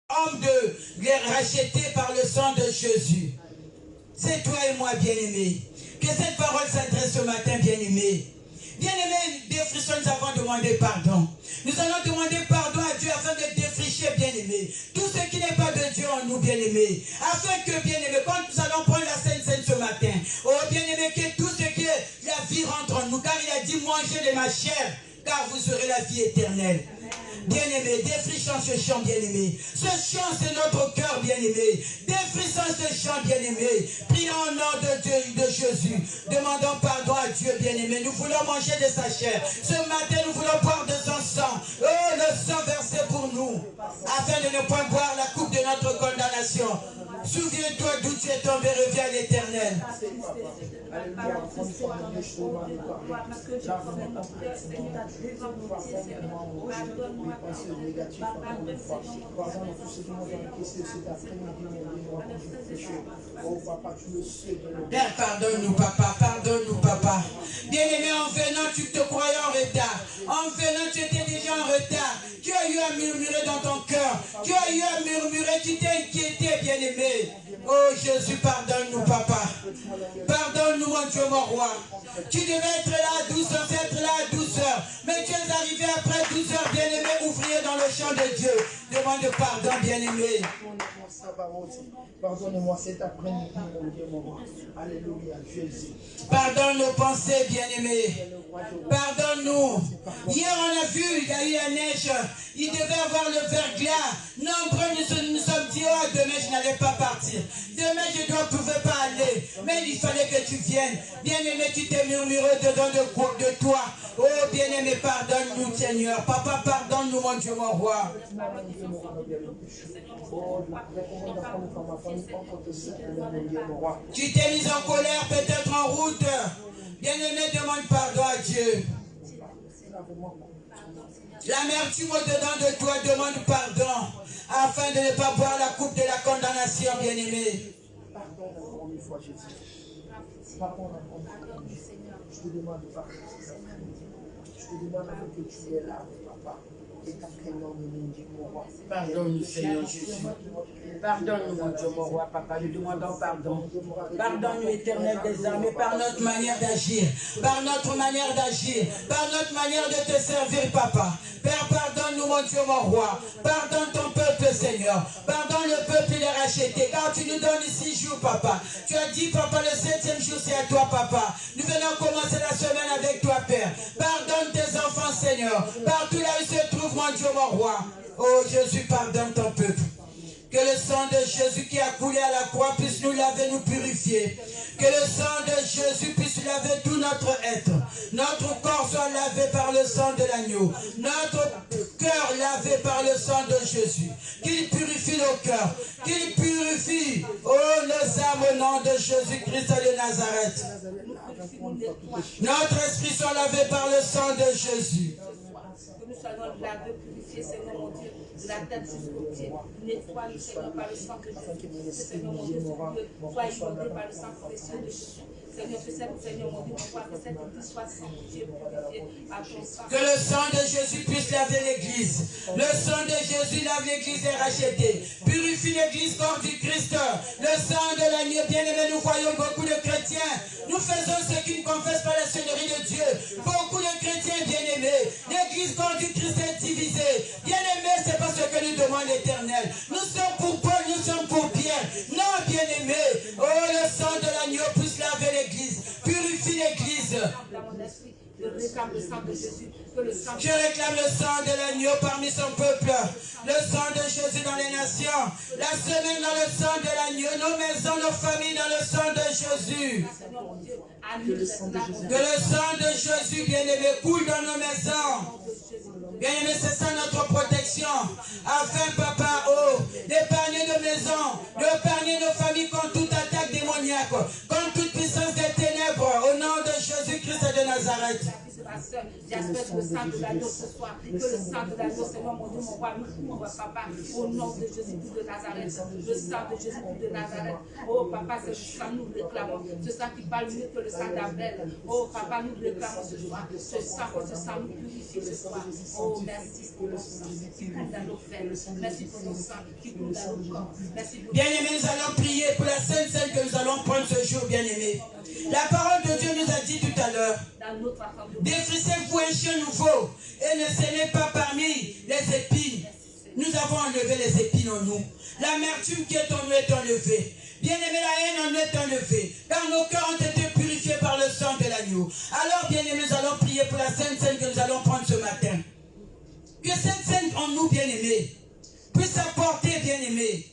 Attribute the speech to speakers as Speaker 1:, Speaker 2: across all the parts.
Speaker 1: homme de les racheter par le sang de Jésus. C'est toi et moi, bien-aimés. Que cette parole s'adresse ce matin, bien-aimés. Bien-aimés, des frissons, nous avons demandé pardon. Nous allons demander pardon à Dieu afin de défricher, bien-aimés, tout ce qui n'est pas de Dieu en nous, bien-aimés. Afin que, bien-aimés, quand nous allons prendre la Sainte Seine ce matin, oh bien-aimés, que tout ce qui est la vie rentre en nous, car il a dit, mangez de ma chair, car vous aurez la vie éternelle. Bien-aimés, défrichons ce chant, bien-aimé. Ce chant, c'est notre cœur, bien-aimé. Défrichons ce chant, bien-aimé. Prions au nom de Dieu et de Jésus. Demandons pardon à Dieu, bien-aimé. Nous voulons manger de sa chair. Ce matin, nous voulons boire de son sang. Oh, le sang versé pour nous. Afin de ne point boire la coupe de notre condamnation. Souviens-toi d'où tu es tombé, reviens à l'éternel. Père, pardonne-nous, papa, pardonne-nous, papa. Bien-aimé, en venant, tu te croyais en retard. En venant, tu étais déjà en retard. Tu as eu à murmurer dans ton cœur. Tu as eu à murmurer, tu t'es inquiété, bien-aimé. Oh Jésus, pardonne-nous, papa. Pardonne-nous, mon Dieu, mon roi. Tu devais être là à 12 heures, être là à 12 heures. Mais tu es arrivé après 12 heures, bien-aimé, ouvrier dans le champ de Dieu. Demande pardon, bien-aimé.
Speaker 2: Pardonne-moi cet après-midi, mon Dieu, mon roi. Alléluia, Jésus.
Speaker 1: Pardonne nos pensées, bien-aimés. Pardonne-nous. Hier, on a vu, il y a eu la neige. Il devait avoir le verglas. Nombreux nous sommes dit, oh, demain, je n'allais pas partir. Demain, je ne pouvais pas aller. Mais il fallait que tu viennes. Bien-aimé, tu t'es murmuré dedans de toi. Oh, bien-aimé, pardonne-nous, Seigneur. Papa, pardonne-nous, mon Dieu, mon roi. Tu t'es mis en colère, peut-être en route. Bien-aimé, demande pardon à Dieu. L'amertume au-dedans de toi, demande pardon, afin de ne pas boire la coupe de la condamnation, bien-aimé.
Speaker 2: Pardon encore une fois, Jésus. Pardon encore une fois, Seigneur. Je te demande pardon. Je te demande que tu es là, papa.
Speaker 1: Pardonne-nous, Seigneur Jésus. Pardonne-nous, mon Dieu, mon roi, papa. Nous demandons pardon. Pardonne-nous, éternel des armées, par notre manière d'agir, par notre manière d'agir, par notre manière de te servir, papa. Père, pardonne-nous, mon Dieu, mon roi. Pardonne ton peuple, Seigneur. Pardonne le peuple, il est racheté. Car tu nous donnes 6 jours, papa. Tu as dit, papa, le 7e jour, c'est à toi, papa. Nous venons commencer la semaine avec toi, Père. Pardonne tes enfants, Seigneur. Partout là où ils se trouvent, mon Dieu, mon roi. Oh, Jésus, pardonne ton peuple. Que le sang de Jésus qui a coulé à la croix puisse nous laver, nous purifier. Que le sang de Jésus puisse laver tout notre être. Notre corps soit lavé par le sang de l'agneau. Notre cœur lavé par le sang de Jésus. Qu'il purifie nos cœurs. Qu'il purifie, oh, nos âmes au nom de Jésus-Christ de Nazareth. Notre esprit soit lavé par le sang de Jésus.
Speaker 3: Que nous soyons lavés, purifiés, Seigneur mon Dieu, de la tête jusqu'aux pieds. Nettoie-nous, Seigneur, par le sang de Jésus. Seigneur mon Dieu, sois inondé par le sang précieux de Jésus. Seigneur, Seigneur mon Dieu, que cette église soit sanctifiée, purifiée par ton sang.
Speaker 1: Que le sang de Jésus puisse laver l'église. Le sang de Jésus lave l'église et rachetée. Purifie l'église corps du Christ. Le sang de l'agneau, bien-aimé, nous voyons beaucoup de chrétiens. Nous faisons ce qui ne confessent pas la Seigneurie de Dieu. Beaucoup de chrétiens, bien-aimés. L'église corps du Christ est divisée. Bien-aimés, c'est pas ce que nous demande l'Éternel. Nous sommes pour Paul, nous sommes pour Pierre. Non, bien-aimés. Oh, le sang de l'agneau puisse laver l'église. Purifie l'église.
Speaker 3: Je réclame le sang de Jésus.
Speaker 1: Je réclame le sang de l'agneau parmi son peuple. Le sang de Jésus dans les nations. La semaine dans le sang de l'agneau. Nos maisons, nos familles dans le sang de Jésus. Que le sang de Jésus, bien-aimé, coule dans nos maisons. Bien-aimé, c'est ça notre protection. Afin, papa, oh, d'épargner nos maisons, d'épargner nos familles contre toute attaque démoniaque, contre toute puissance des ténèbres, au nom de Jésus-Christ de Nazareth.
Speaker 3: ma soeur. J'espère que le sang de l'agneau ce soir, que le sang de l'agneau, Seigneur mon Dieu, mon roi, nous couvre, papa, au nom de Jésus-Christ de Nazareth. Le sang de Jésus-Christ de Nazareth. Oh, papa, c'est le sang, nous le réclamons. Ce sang qui parle mieux que le sang d'Abel. Oh, papa, nous le réclamons ce soir. Ce sang nous purifie ce soir. Oh, merci pour le sang qui coule dans nos veines. Merci pour le sang qui coule dans nos corps. Merci pour
Speaker 1: Bien-aimés, nous allons prier pour la Sainte Seine que nous allons prendre ce jour, bien-aimés. La parole de Dieu nous a dit tout à l'heure, défrissez-vous un chien nouveau et ne saignez pas parmi les épines. Nous avons enlevé les épines en nous. L'amertume qui est en nous est enlevée. Bien-aimés, la haine en nous est enlevée. Car nos cœurs ont été purifiés par le sang de l'agneau. Alors, bien-aimés, nous allons prier pour la Sainte Seine que nous allons prendre ce matin. Que cette Seine en nous, bien-aimés, puisse apporter, bien-aimés,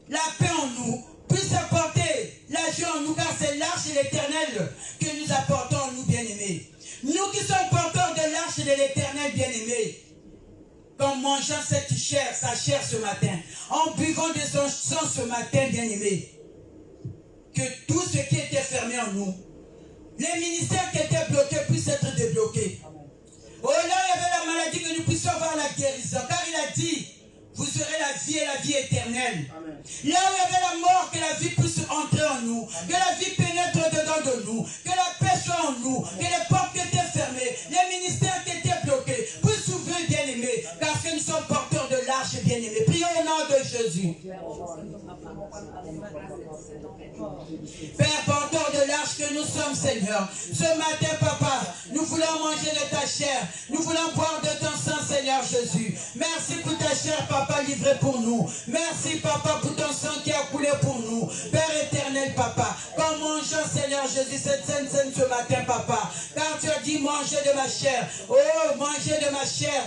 Speaker 1: la paix en nous, puisse apporter la joie en nous, car c'est l'arche de l'Éternel que nous apportons en nous, bien-aimés. Nous qui sommes porteurs de l'arche de l'Éternel, bien-aimés, en mangeant cette chair, sa chair ce matin, en buvant de son sang ce matin, bien-aimés, que tout ce qui était fermé en nous, les ministères qui étaient bloqués puissent être débloqués. Oh là, il y avait la maladie, que nous puissions avoir la guérison, car il a dit, vous aurez la vie et la vie éternelle. Amen. Là où il y avait la mort, que la vie puisse entrer en nous, que la vie pénètre dedans de nous, que la paix soit en nous, que les portes qui étaient fermées, les ministères qui étaient bloqués, puissent s'ouvrir, bien-aimés, parce que nous sommes porteurs de l'arche, bien-aimés. Prions au nom de Jésus. Père, porteur de l'arche que nous sommes, Seigneur, ce matin, papa, nous voulons manger de ta chair, nous voulons boire de ton sang, Seigneur Jésus. Merci pour ta chair, papa, livrée pour nous. Merci, papa, pour ton sang qui a coulé pour nous. Père éternel, papa, quand mangeons, Seigneur Jésus, cette sainte scène ce matin, papa, car tu as dit, mangez de ma chair. Oh, mangez de ma chair.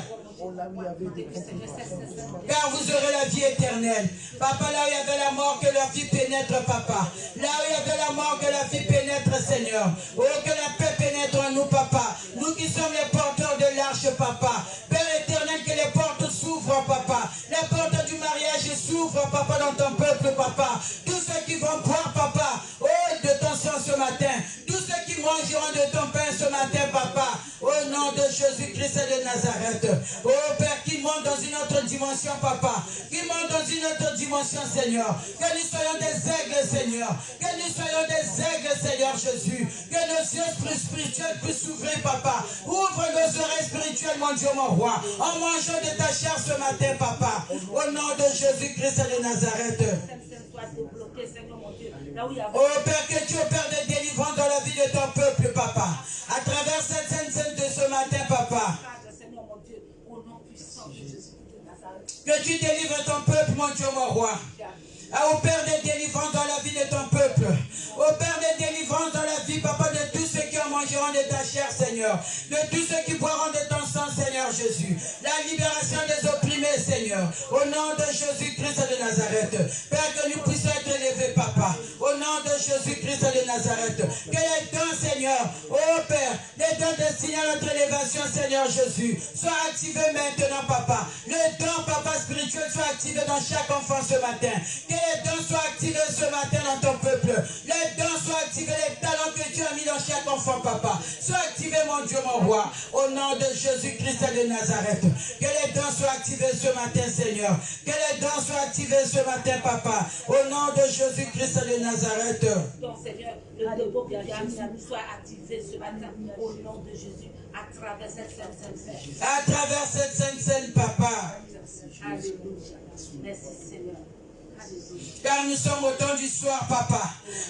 Speaker 1: Car vous aurez la vie éternelle. Papa, là où il y avait la mort, que leur vie pénètre, papa. Là où il y avait la mort, que la vie pénètre, Seigneur. Oh, que la paix pénètre en nous, papa. Nous qui sommes les porteurs de l'arche, papa. Père éternel, que les portes s'ouvrent, papa. Les portes du mariage s'ouvrent, papa, dans ton peuple, papa. Tous ceux qui vont boire, papa, oh, de ton sang ce matin. Tous ceux qui mangeront de ton pain ce matin, papa. Au nom de Jésus-Christ de Nazareth. Oh Père, qui monte dans une autre dimension, papa. Qui monte dans une autre dimension, Seigneur. Que nous soyons des aigles, Seigneur. Que nous soyons des aigles, Seigneur Jésus. Que nos yeux spirituels puissent s'ouvrir, papa. Ouvre nos oreilles spirituelles, mon Dieu, mon roi. En mangeant de ta chair ce matin, papa. Au nom de Jésus-Christ de Nazareth. Oh Père, que tu opères des délivrances dans la vie de ton peuple, papa. À travers cette sainte scène de ce matin, papa. Que tu délivres ton peuple, mon Dieu, mon roi. Opère des délivrances dans la vie de ton peuple. Opère des délivrances dans la vie, papa, de tous ceux qui en mangeront de ta chair, Seigneur. De tous ceux qui boiront de ton sang, Seigneur Jésus. La libération des opprimés, Seigneur. Au nom de Jésus-Christ de Nazareth. Père, que nous puissions être élevés, papa. Au nom de Jésus-Christ de Nazareth. Que les dons, Seigneur, oh Père, les dons destinés à notre élévation, Seigneur Jésus, soient activés maintenant, papa. Le don, papa, spirituel soit activé dans chaque enfant ce matin. Que les dons soient activés ce matin dans ton peuple. Les dons soient activés, les talents que tu as mis dans chaque enfant, papa. Soient activés, mon Dieu, mon roi. Au nom de Jésus-Christ de Nazareth. Que les dons soient activés ce matin, Seigneur. Que les dons soient activés ce matin, papa. Au nom de Jésus-Christ de Nazareth.
Speaker 3: Donc, Seigneur, le dépôt que tu as mis soit activé ce matin. Au nom de Jésus. À travers cette sainte scène.
Speaker 1: À travers cette sainte scène, papa.
Speaker 3: Alléluia. Merci, Seigneur.
Speaker 1: Car nous sommes au temps du soir, papa.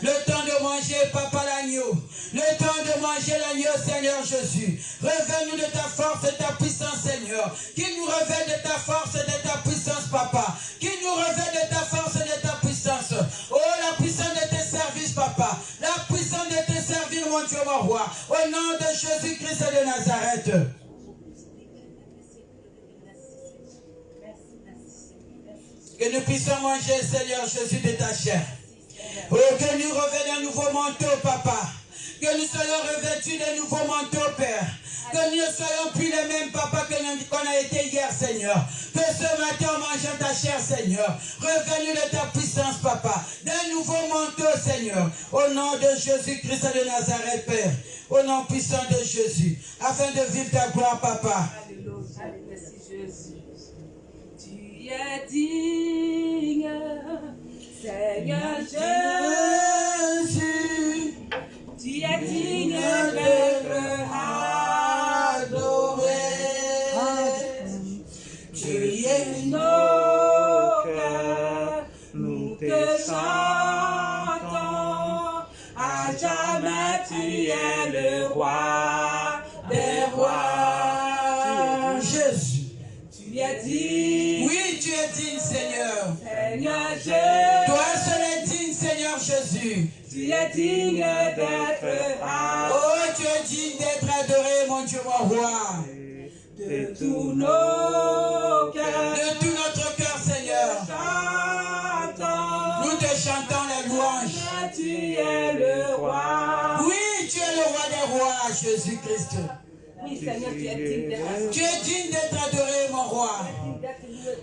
Speaker 1: Le temps de manger, papa, l'agneau. Le temps de manger l'agneau, Seigneur Jésus. Révèle-nous de ta force et de ta puissance, Seigneur. Qu'il nous révèle de ta force et de ta puissance, papa. Qu'il nous révèle de ta force et de ta puissance. Oh, la puissance de tes services, papa. La puissance de tes services, mon Dieu, mon roi. Au nom de Jésus-Christ de Nazareth. Que nous puissions manger, Seigneur Jésus, de ta chair. Oh, que nous revenions un nouveau manteau, papa. Que nous soyons revêtus de nouveaux manteaux, Père. Que nous ne soyons plus les mêmes, papa, qu'on a été hier, Seigneur. Que ce matin, en mangeant ta chair, Seigneur, revenons de ta puissance, papa. D'un nouveau manteau, Seigneur. Au nom de Jésus-Christ de Nazareth, Père. Au nom puissant de Jésus. Afin de vivre ta gloire, papa.
Speaker 3: Alléluia. Merci, Jésus. Tu es digne, Seigneur Jésus. Tu es digne d'être adoré. Tu es nos cœurs, nous te chantons. À jamais tu es le roi des rois.
Speaker 1: Jésus.
Speaker 3: Tu es digne.
Speaker 1: Oui, tu es digne, Seigneur.
Speaker 3: Seigneur Jésus.
Speaker 1: Toi seul es digne, Seigneur Jésus.
Speaker 3: Tu es digne d'être adoré.
Speaker 1: Oh, tu es digne d'être adoré, mon Dieu, mon roi.
Speaker 3: De tous nos cœurs.
Speaker 1: De tout notre cœur, Seigneur. Nous te chantons la louange.
Speaker 3: Tu es le roi.
Speaker 1: Oui, tu es le roi des rois, Jésus-Christ.
Speaker 3: Oui, Seigneur, tu es digne d'être adoré.
Speaker 1: Tu es digne d'être adoré, mon roi.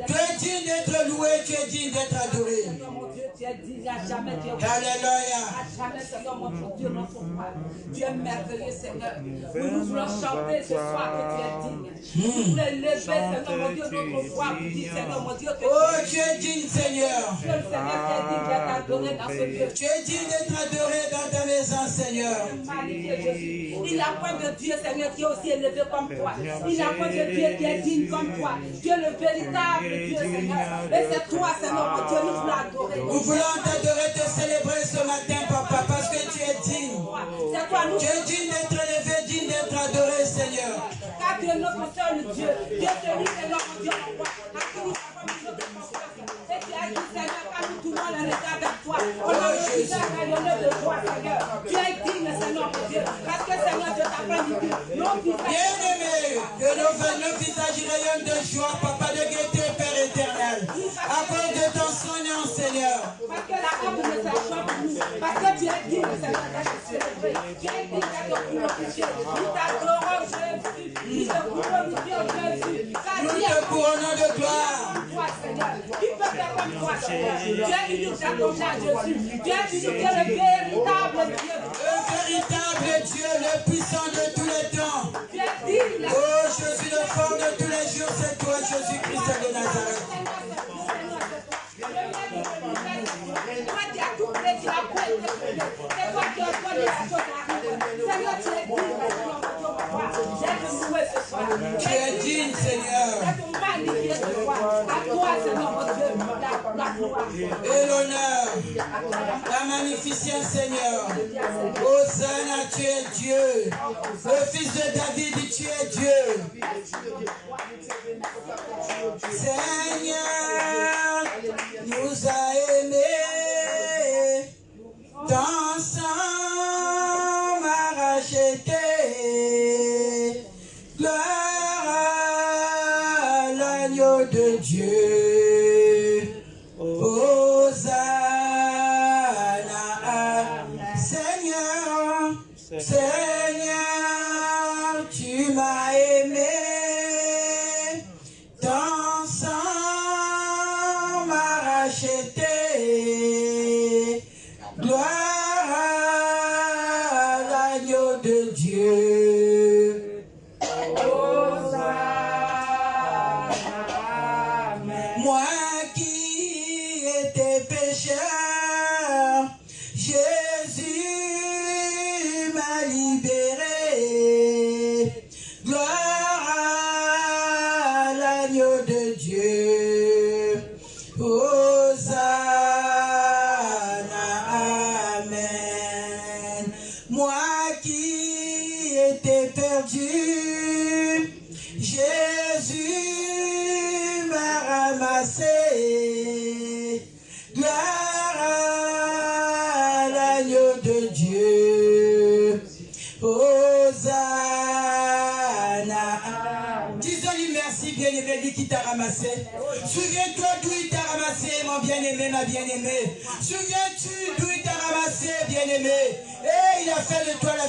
Speaker 1: Tu es digne d'être loué, tu es digne d'être adoré.
Speaker 3: Seigneur, mon Dieu, tu es digne à jamais. Tu es
Speaker 1: Alléluia.
Speaker 3: à jamais, Seigneur, mon Dieu, notre roi. Tu es merveilleux, Seigneur. Nous voulons chanter ce soir que tu es digne. Nous voulons lever, Seigneur, mon Dieu, notre voix pour dire, Seigneur, mon Dieu, que
Speaker 1: Oh, tu es digne, Seigneur.
Speaker 3: Dieu, le Seigneur, tu es digne d'être adoré dans ce lieu.
Speaker 1: Tu es digne d'être adoré dans ta maison, Seigneur.
Speaker 3: Magnifié Jésus. Il n'y a point de Dieu, Seigneur, qui est aussi élevé comme toi. Il n'y a point de Dieu qui est digne comme toi. Tu es le véritable Dieu, Seigneur. Et c'est toi, Seigneur, mon Dieu, nous voulons adorer.
Speaker 1: Nous voulons t'adorer, te célébrer ce matin, papa, parce que tu es digne.
Speaker 3: C'est toi, nous.
Speaker 1: Tu es digne d'être élevé, digne d'être adoré, Seigneur.
Speaker 3: Car tu es notre seul Dieu. Dieu, celui, Seigneur, mon Dieu, mon roi. À qui nous avons mis notre confiance. Et tu as dit, Seigneur, car nous tout le monde est avec toi. On a refusé à rayonner de toi, Seigneur. Tu es digne, Seigneur, mon Dieu. Parce que, Seigneur, je t'apprends du tout. Nos visages.
Speaker 1: Bien-aimé, que nos visages rayonnent de joie, papa, de gaieté, Père éternel. À cause de ton soignant, Seigneur.
Speaker 3: Parce que la honte ne s'achève pour nous. Parce que tu es digne, Seigneur, d'être célébré. Tu es digne d'être glorifié. Nous t'adorons, Jésus. Nous te glorifions, Jésus.
Speaker 1: Nous te couronnons de gloire.
Speaker 3: Toi, Seigneur. Qui peut faire comme toi, Seigneur? Tu es unique dans ton genre, Jésus. Tu es unique, tu es le véritable Dieu.
Speaker 1: Le véritable Dieu, le puissant de tous les temps.
Speaker 3: Tu es digne.
Speaker 1: Oh Jésus, le fort de tous les jours, c'est toi, Jésus-Christ de Nazareth.
Speaker 3: Toi qui as tout fait, tu as tout été fait. C'est toi qui as donné la chose à arriver. Seigneur, tu es digne. J'aime louer ce soir.
Speaker 1: Tu es digne, Seigneur.
Speaker 3: J'aime magnifier ce soir. À toi, Seigneur, mon Dieu, la gloire.
Speaker 1: Et l'honneur, la magnificence, Seigneur. Hosanna, tu es Dieu. Le fils de David, tu es Dieu. Seigneur, nous a aimés, tant sang m'a racheté. Gloire à l'agneau de Dieu. Hosanna, Seigneur, Seigneur, tu m'as aimé. Ton sang m'a racheté. Gloire à l'agneau de Dieu. Moi qui étais pécheur, Jésus m'a libéré. Gloire à l'agneau de Dieu. Hosanna, amen. Moi qui étais perdu, Jésus m'a ramassé. Gloire à l'agneau de Dieu. Hosanna. Disons-lui merci, bien-aimé, lui qui t'a ramassé. ramassé? Souviens-toi d'où il t'a ramassé, mon bien-aimé, ma bien-aimée. Souviens-tu d'où il t'a ramassé, bien-aimé? Et il a fait de toi le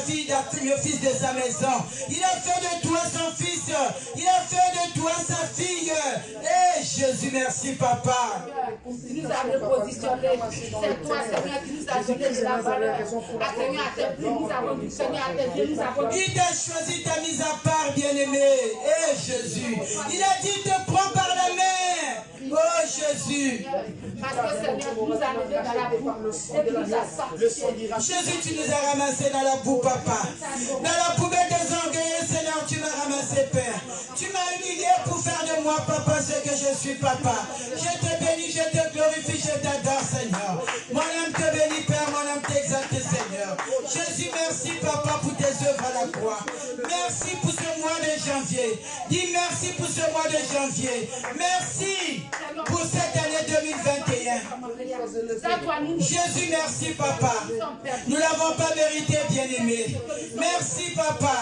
Speaker 1: fils de sa maison. Il a fait de toi son fils. Il a fait de toi sa fille. Et Jésus, merci, papa.
Speaker 3: Tu nous as repositionné. C'est toi, Seigneur, qui nous a donné de la valeur. Seigneur, à tes pieds, nous avons dit, Seigneur, à tes pieds, nous avons dit.
Speaker 1: Il t'a choisi, t'a mis à part, bien-aimé. Et Jésus, il a dit, te prends par la main. Oh Jésus.
Speaker 3: Parce que Seigneur, tu nous as levés dans la boue et tu nous as sanctifiés.
Speaker 1: Jésus, tu nous as ramassés dans la boue, papa. Dans la poubelle des orgueilleux, Seigneur, tu m'as ramassé, Père. Tu m'as humilié pour faire de moi, papa, ce que je suis, papa. Je te bénis, je te glorifie, je t'adore, Seigneur. Mon âme te bénit, Père, mon âme t'exalte, Seigneur. Jésus, merci, papa, pour tes œuvres à la croix. Merci pour ce mois de janvier. Dis merci pour ce mois de janvier. Merci pour cette année 2021. Jésus, merci, papa. Nous ne l'avons pas mérité, bien-aimé. Merci, papa.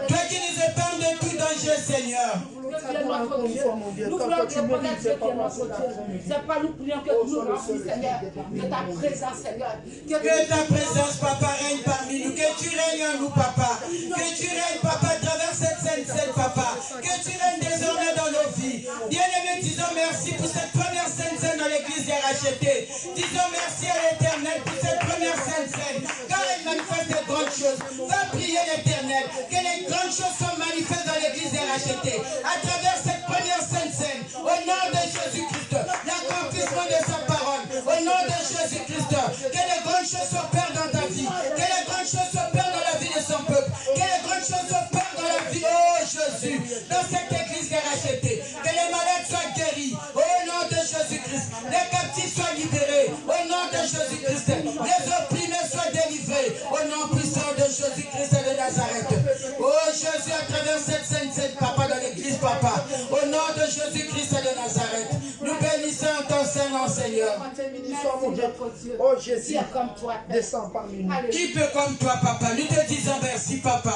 Speaker 1: Toi qui nous épargnes de tout danger, Seigneur.
Speaker 3: Nous voulons reconnaître que tu es notre Dieu. C'est pas nous prions que tu nous remplis, Seigneur, de ta présence, Seigneur.
Speaker 1: Que ta présence, papa, règne parmi nous. Que tu règnes en nous, papa. Que tu règnes, papa, à travers cette scène, papa. Que tu règnes désormais dans nos vies. Bien-aimés, disons merci pour cette première scène dans l'église des rachetés. Disons merci à l'Éternel pour cette première scène. Car elle manifeste de grandes choses. Va prier l'Éternel. Que les grandes choses soient manifestes dans l'église des rachetés. À travers cette première scène, au nom de Jésus-Christ, l'accomplissement de sa parole, au nom de Jésus-Christ, que les grandes choses s'opèrent dans ta vie, que les grandes choses s'opèrent dans la vie de son peuple, que les grandes choses s'opèrent dans la vie, oh Jésus, dans cette église qui est rachetée, que les malades soient guéris, au nom de Jésus-Christ, les captifs soient libérés, au nom de Jésus-Christ, les opprimés soient délivrés, au nom puissant de Jésus-Christ de Nazareth. Oh Jésus, à travers cette scène, papa, dans l'église, papa, au nom de Jésus-Christ de Nazareth, nous bénissons ton Saint-Nom, Seigneur.
Speaker 2: Oh Jésus, descends parmi nous.
Speaker 1: Qui peut comme toi, papa? Nous te disons merci, papa.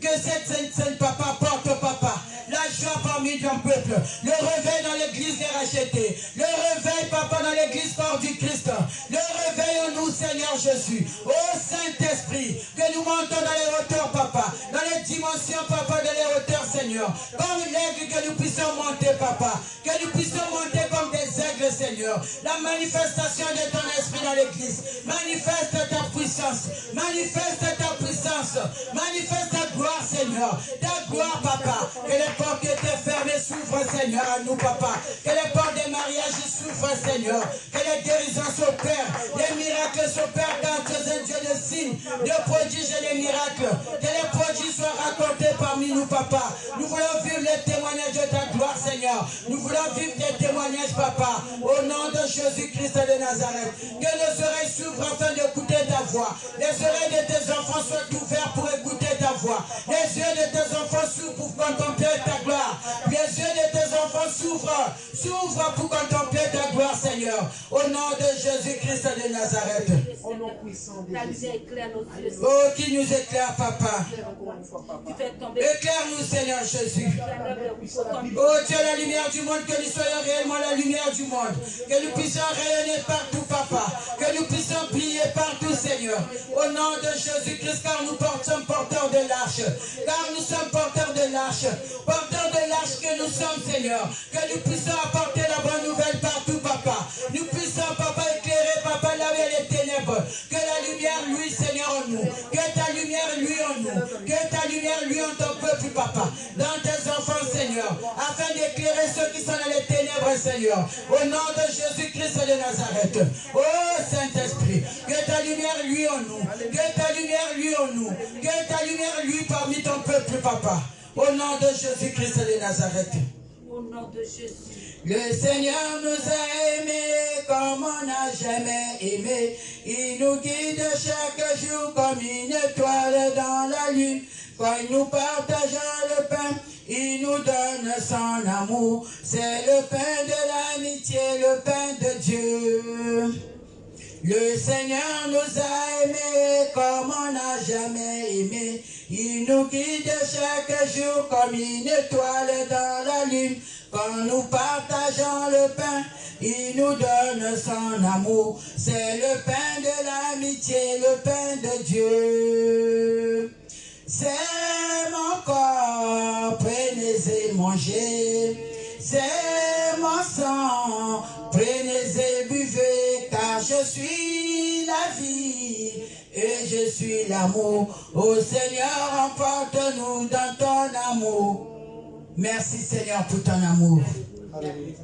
Speaker 1: Que cette scène, papa, porte, papa, la joie parmi ton peuple, le réveil dans l'église des rachetés, le réveil, papa, dans l'église corps du Christ, le réveil en nous, Seigneur Jésus. Ô Saint-Esprit, que nous montons dans les hauteurs, papa, dans les dimensions, papa, de les hauteurs, Seigneur. Comme l'aigle, que nous puissions monter, papa, que nous puissions monter comme des aigles, Seigneur. La manifestation de ton esprit dans l'église. Manifeste ta puissance, manifeste ta puissance, manifeste ta gloire, Seigneur. Ta gloire, papa. Que les portes qui étaient fermées s'ouvrent, Seigneur, à nous, papa. Que les portes des mariages s'ouvrent, Seigneur. Que les guérisons s'opèrent, les miracles s'opèrent, car tu es un Dieu de signes, de prodiges et de miracles. Que les prodiges soient racontés parmi nous, papa. Nous voulons vivre les témoignages de ta gloire, Seigneur. Nous voulons vivre tes témoignages, papa. Au nom de Jésus-Christ de Nazareth. Que nos oreilles s'ouvrent afin d'écouter ta voix. Les oreilles de tes enfants soient ouvertes pour écouter ta voix. Les yeux de tes enfants s'ouvrent pour contempler ta gloire. Les yeux de tes enfants s'ouvrent pour contempler ta gloire, Seigneur. Au nom de Jésus-Christ de Nazareth.
Speaker 2: Au nom puissant de
Speaker 3: Ta
Speaker 2: Jésus.
Speaker 3: lumière éclaire nos yeux.
Speaker 1: Oh, qui nous éclaire, papa.
Speaker 3: Tu fais tomber.
Speaker 1: Éclaire-nous, Seigneur Jésus. Oh, tu es la lumière du monde, que nous soyons réellement la lumière du monde. Que nous puissions rayonner partout, papa. Que nous puissions briller partout, Seigneur. Au nom de Jésus-Christ, car nous sommes porteurs de l'arche. Car nous sommes porteurs de l'arche. Porteurs de l'arche que nous sommes, Seigneur. Que nous puissions apporter la bonne nouvelle partout, papa. Nous puissions, papa, éclairer, papa, là où il y a les ténèbres. Que la lumière, lui, Seigneur, en nous. Que ta lumière, lui, en nous. Que ta lumière, lui, en ton peuple, papa. Dans tes enfants, Seigneur. Afin d'éclairer ceux qui sont dans les ténèbres, Seigneur. Au nom de Jésus-Christ de Nazareth. Oh, Saint-Esprit. Que ta lumière, lui, en nous. Que ta lumière, lui, en nous. Que ta lumière, lui, parmi ton peuple, papa. Au nom de Jésus-Christ de Nazareth.
Speaker 3: Au nom de Jésus.
Speaker 1: Le Seigneur nous a aimés comme on n'a jamais aimé. Il nous guide chaque jour comme une étoile dans la lune. Quand nous partageons le pain, il nous donne son amour. C'est le pain de l'amitié, le pain de Dieu. Le Seigneur nous a aimés comme on n'a jamais aimé. Il nous guide chaque jour comme une étoile dans la lune. Quand nous partageons le pain, il nous donne son amour. C'est le pain de l'amitié, le pain de Dieu. C'est mon corps, prenez et mangez. C'est mon sang, prenez et buvez, car je suis la vie et je suis l'amour. Ô Seigneur, emporte-nous dans ton amour. Merci Seigneur pour ton amour.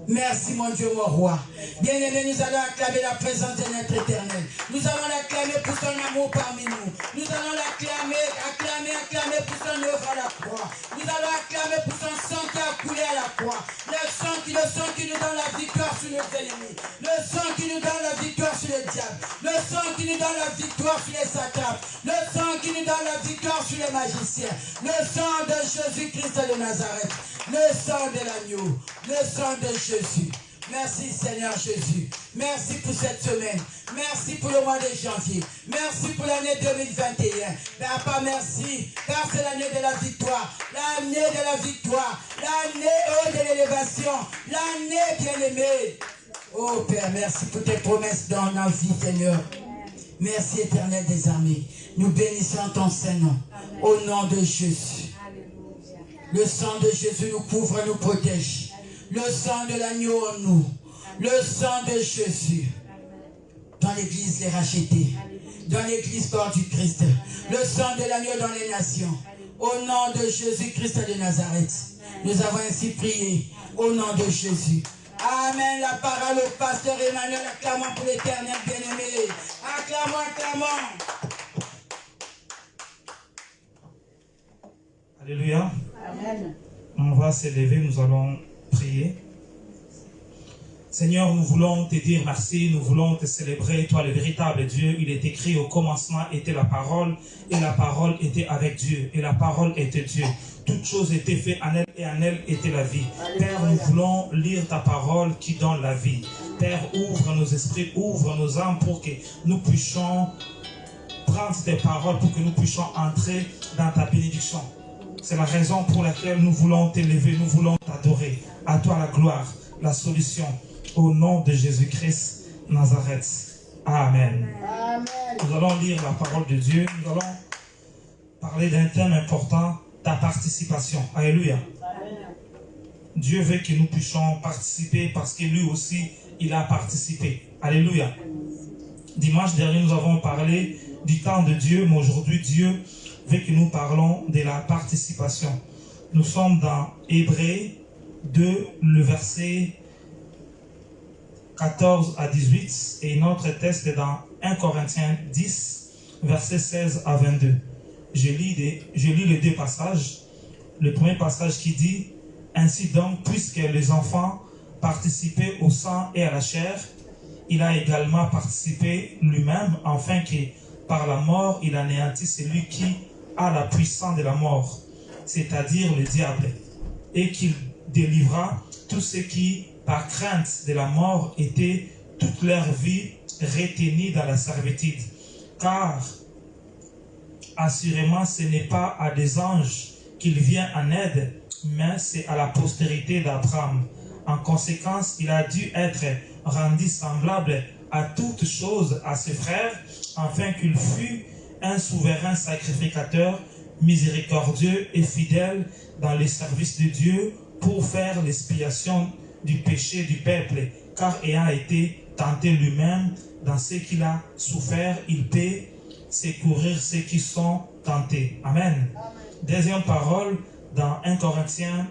Speaker 1: Merci mon Dieu, mon roi. Bien-aimés, nous allons acclamer la présence de notre éternel. Nous allons l'acclamer pour son amour parmi nous. Nous allons l'acclamer, acclamer pour son œuvre à la croix. Nous allons acclamer pour son sang qui a coulé à la croix. Le sang qui nous donne la victoire sur nos ennemis. Le sang qui nous donne la victoire sur le diable. Le sang qui nous donne la victoire sur les satrapes. Le sang qui nous donne la victoire sur les magiciens. Le sang de Jésus-Christ de Nazareth. Le sang de l'agneau. Le sang de Jésus. Merci Seigneur Jésus. Merci pour cette semaine. Merci pour le mois de janvier. Merci pour l'année 2021. Papa, merci. Car c'est l'année de la victoire. L'année de la victoire. L'année de l'élévation. L'année bien-aimée. Oh Père, merci pour tes promesses dans nos vies, Seigneur. Merci éternel des armées. Nous bénissons ton Saint-Nom. Au nom de Jésus. Le sang de Jésus nous couvre, nous protège. Le sang de l'agneau en nous. Le sang de Jésus. Dans l'église, les rachetés. Dans l'église, corps du Christ. Le sang de l'agneau dans les nations. Au nom de Jésus-Christ de Nazareth. Nous avons ainsi prié. Au nom de Jésus. Amen. La parole au pasteur Emmanuel. Acclamons pour l'éternel bien-aimé. Acclamons, acclamons.
Speaker 4: Alléluia.
Speaker 1: Amen.
Speaker 4: On va s'élever, nous allons prier. Seigneur, nous voulons te dire merci, nous voulons te célébrer, toi le véritable Dieu. Il est écrit au commencement était la parole, et la parole était avec Dieu, et la parole était Dieu. Toutes choses étaient faites en elle, et en elle était la vie. Père, nous voulons lire ta parole qui donne la vie. Père, ouvre nos esprits, ouvre nos âmes pour que nous puissions prendre tes paroles, pour que nous puissions entrer dans ta bénédiction. C'est la raison pour laquelle nous voulons t'élever, nous voulons t'adorer. À toi la gloire, la solution. Au nom de Jésus-Christ, Nazareth. Amen.
Speaker 1: Amen.
Speaker 4: Nous allons lire la parole de Dieu. Nous allons parler d'un thème important, ta participation. Alléluia.
Speaker 1: Amen.
Speaker 4: Dieu veut que nous puissions participer parce que lui aussi, il a participé. Alléluia. Dimanche dernier, nous avons parlé du temps de Dieu, mais aujourd'hui, Dieu veut que nous parlons de la participation. Nous sommes dans Hébreux 2, le verset 14 à 18, et notre texte est dans 1 Corinthiens 10, verset 16 à 22. Je lis les deux passages. Le premier passage qui dit « Ainsi donc, puisque les enfants participaient au sang et à la chair, il a également participé lui-même, afin que par la mort, il anéantisse celui qui a la puissance de la mort, c'est-à-dire le diable, et qu'il délivra tous ceux qui, par crainte de la mort, étaient toute leur vie retenus dans la servitude. Car, assurément, ce n'est pas à des anges qu'il vient en aide, mais c'est à la postérité d'Abraham. En conséquence, il a dû être rendu semblable à toutes choses à ses frères, afin qu'il fût un souverain sacrificateur, miséricordieux et fidèle dans les services de Dieu pour faire l'expiation du péché du peuple, car ayant été tenté lui-même dans ce qu'il a souffert, il peut secourir ceux qui sont tentés. Amen. Deuxième parole dans 1 Corinthiens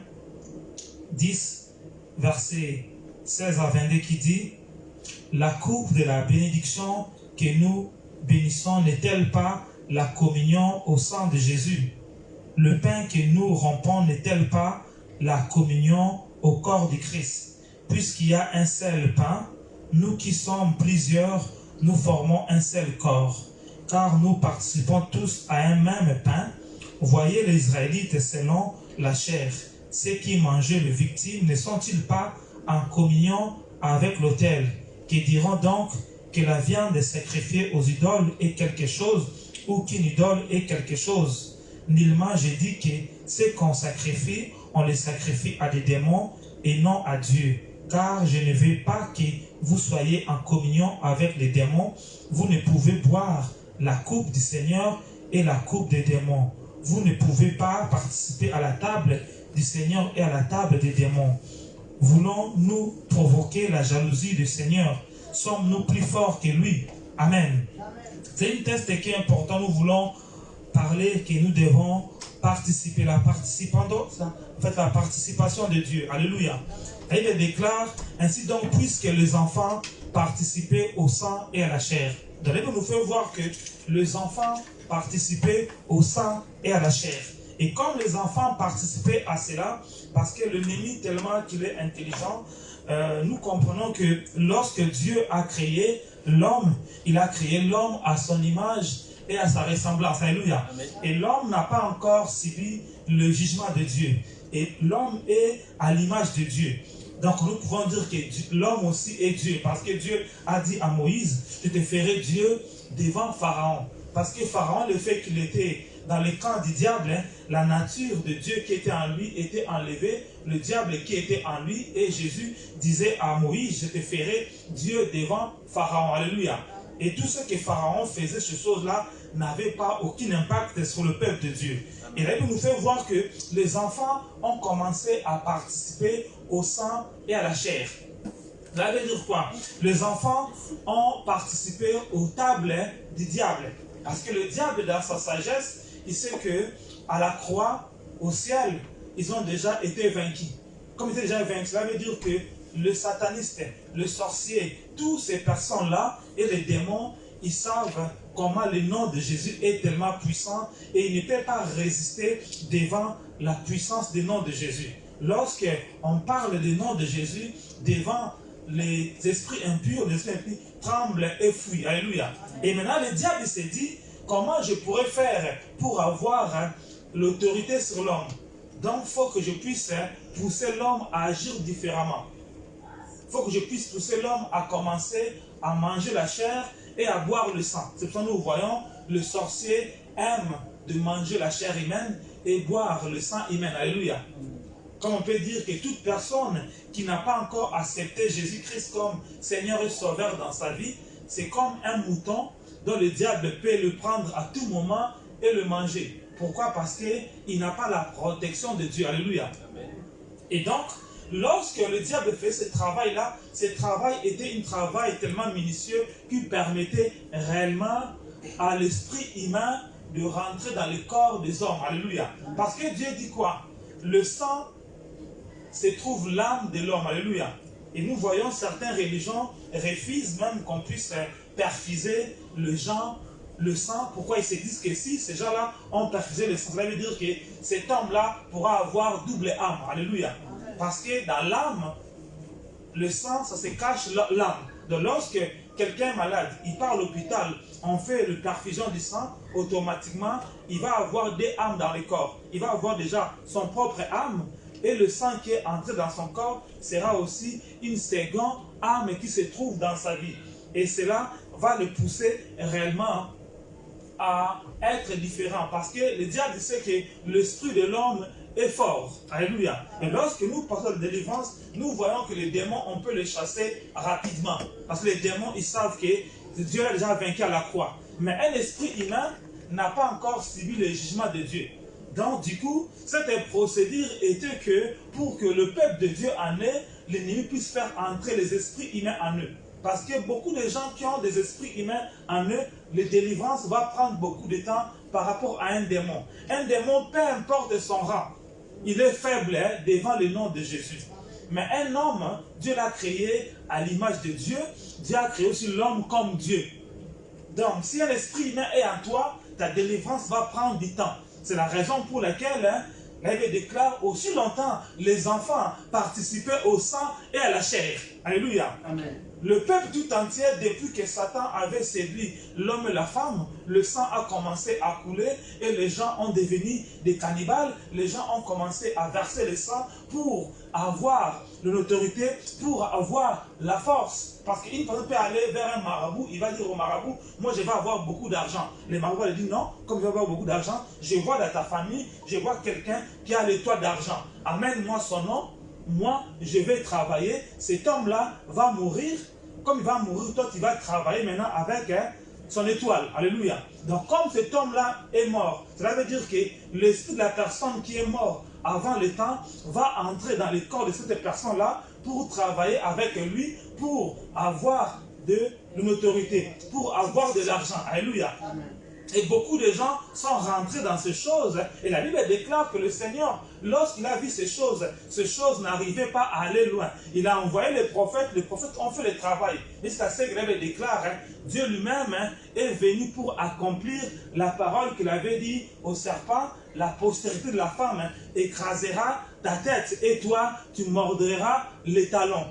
Speaker 4: 10, verset 16 à 22 qui dit « La coupe de la bénédiction que nous bénissons n'est-elle pas la communion au sang de Jésus? Le pain que nous rompons n'est-elle pas la communion au corps du Christ? Puisqu'il y a un seul pain, nous qui sommes plusieurs, nous formons un seul corps, car nous participons tous à un même pain. Voyez les Israélites selon la chair. Ceux qui mangeaient les victimes ne sont-ils pas en communion avec l'autel? Que diront donc que la viande sacrifiée aux idoles est quelque chose, ou qu'une idole est quelque chose? Nullement je dis que ce qu'on sacrifie, on les sacrifie à des démons et non à Dieu. Car je ne veux pas que vous soyez en communion avec les démons. Vous ne pouvez boire la coupe du Seigneur et la coupe des démons. Vous ne pouvez pas participer à la table du Seigneur et à la table des démons. Voulons-nous provoquer la jalousie du Seigneur? Sommes-nous plus forts que lui? Amen. C'est une test qui est important. Nous voulons parler que nous devons participer. La participation de Dieu. Alléluia. Et il déclare, ainsi donc, puisque les enfants participaient au sang et à la chair. Donc, il nous fait voir que les enfants participaient au sang et à la chair. Et comme les enfants participaient à cela, parce que l'ennemi, tellement qu'il est intelligent, nous comprenons que lorsque Dieu a créé l'homme, il a créé l'homme à son image et à sa ressemblance. Alléluia. Et l'homme n'a pas encore subi le jugement de Dieu. Et l'homme est à l'image de Dieu. Donc nous pouvons dire que l'homme aussi est Dieu. Parce que Dieu a dit à Moïse, je te ferai Dieu devant Pharaon. Parce que Pharaon, le fait qu'il était dans le camp du diable, la nature de Dieu qui était en lui était enlevée, le diable qui était en lui, et Jésus disait à Moïse, je te ferai Dieu devant Pharaon. Alléluia. Et tout ce que Pharaon faisait, ces choses-là, n'avait pas aucun impact sur le peuple de Dieu. Et là, il nous fait voir que les enfants ont commencé à participer au sang et à la chair. Ça veut dire quoi? Les enfants ont participé aux tables du diable. Parce que le diable, dans sa sagesse, il sait que à la croix, au ciel, ils ont déjà été vaincus. Comme ils étaient déjà vaincus, cela veut dire que le sataniste, le sorcier, toutes ces personnes-là et les démons, ils savent comment le nom de Jésus est tellement puissant et ils ne peuvent pas résister devant la puissance du nom de Jésus. Lorsqu'on parle du nom de Jésus, devant les esprits impurs, tremblent et fuient. Alléluia. Et maintenant, le diable s'est dit, comment je pourrais faire pour avoir l'autorité sur l'homme? Donc, il faut que je puisse pousser l'homme à agir différemment. Il faut que je puisse pousser l'homme à commencer à manger la chair et à boire le sang. C'est pour ça que nous voyons, le sorcier aime de manger la chair humaine et boire le sang humain. Alléluia. Comme on peut dire que toute personne qui n'a pas encore accepté Jésus-Christ comme Seigneur et Sauveur dans sa vie, c'est comme un mouton dont le diable peut le prendre à tout moment et le manger. Pourquoi? Parce qu'il n'a pas la protection de Dieu. Alléluia. Et donc, lorsque le diable fait ce travail-là, ce travail était un travail tellement minutieux qui permettait réellement à l'esprit humain de rentrer dans le corps des hommes. Alléluia. Parce que Dieu dit quoi? Le sang se trouve l'âme de l'homme. Alléluia. Et nous voyons certaines religions refusent même qu'on puisse perfuser le sang. Pourquoi ils se disent que si ces gens-là ont perfusé le sang, ça veut dire que cet homme-là pourra avoir double âme. Alléluia. Parce que dans l'âme, le sang, ça se cache l'âme. Donc lorsque quelqu'un est malade, il part à l'hôpital, on fait la perfusion du sang, automatiquement, il va avoir des âmes dans le corps. Il va avoir déjà son propre âme, et le sang qui est entré dans son corps sera aussi une seconde âme qui se trouve dans sa vie. Et cela va le pousser réellement à être différent. Parce que le diable sait que l'esprit de l'homme est fort. Alléluia. Et lorsque nous passons la délivrance, nous voyons que les démons, on peut les chasser rapidement. Parce que les démons, ils savent que Dieu a déjà vaincu à la croix. Mais un esprit humain n'a pas encore subi le jugement de Dieu. Donc, du coup, cette procédure était que pour que le peuple de Dieu en ait, l'ennemi puisse faire entrer les esprits humains en eux. Parce que beaucoup de gens qui ont des esprits humains en eux, la délivrance va prendre beaucoup de temps par rapport à un démon. Un démon, peu importe son rang, il est faible devant le nom de Jésus. Mais un homme, Dieu l'a créé à l'image de Dieu. Dieu a créé aussi l'homme comme Dieu. Donc, si un esprit humain est en toi, ta délivrance va prendre du temps. C'est la raison pour laquelle la Bible déclare aussi longtemps les enfants participaient au sang et à la chair. Alléluia.
Speaker 1: Amen.
Speaker 4: Le peuple tout entier, depuis que Satan avait séduit l'homme et la femme, le sang a commencé à couler et les gens ont devenu des cannibales. Les gens ont commencé à verser le sang pour avoir l'autorité, pour avoir la force. Parce qu'une personne peut aller vers un marabout, il va dire au marabout, moi je vais avoir beaucoup d'argent. Le marabout lui dit non, comme je vais avoir beaucoup d'argent, je vois dans ta famille, je vois quelqu'un qui a les toits d'argent. Amène-moi son nom, moi je vais travailler, cet homme-là va mourir. Comme il va mourir, toi tu vas travailler maintenant avec son étoile. Alléluia. Donc comme cet homme-là est mort, cela veut dire que l'esprit de la personne qui est morte avant le temps va entrer dans le corps de cette personne-là pour travailler avec lui, pour avoir de l'autorité, pour avoir de l'argent. Alléluia.
Speaker 1: Amen.
Speaker 4: Et beaucoup de gens sont rentrés dans ces choses. Et la Bible déclare que le Seigneur, lorsqu'il a vu ces choses n'arrivaient pas à aller loin. Il a envoyé les prophètes ont fait le travail. Et c'est assez que la Bible déclare, Dieu lui-même est venu pour accomplir la parole qu'il avait dit au serpent, la postérité de la femme écrasera ta tête et toi tu mordras les talons.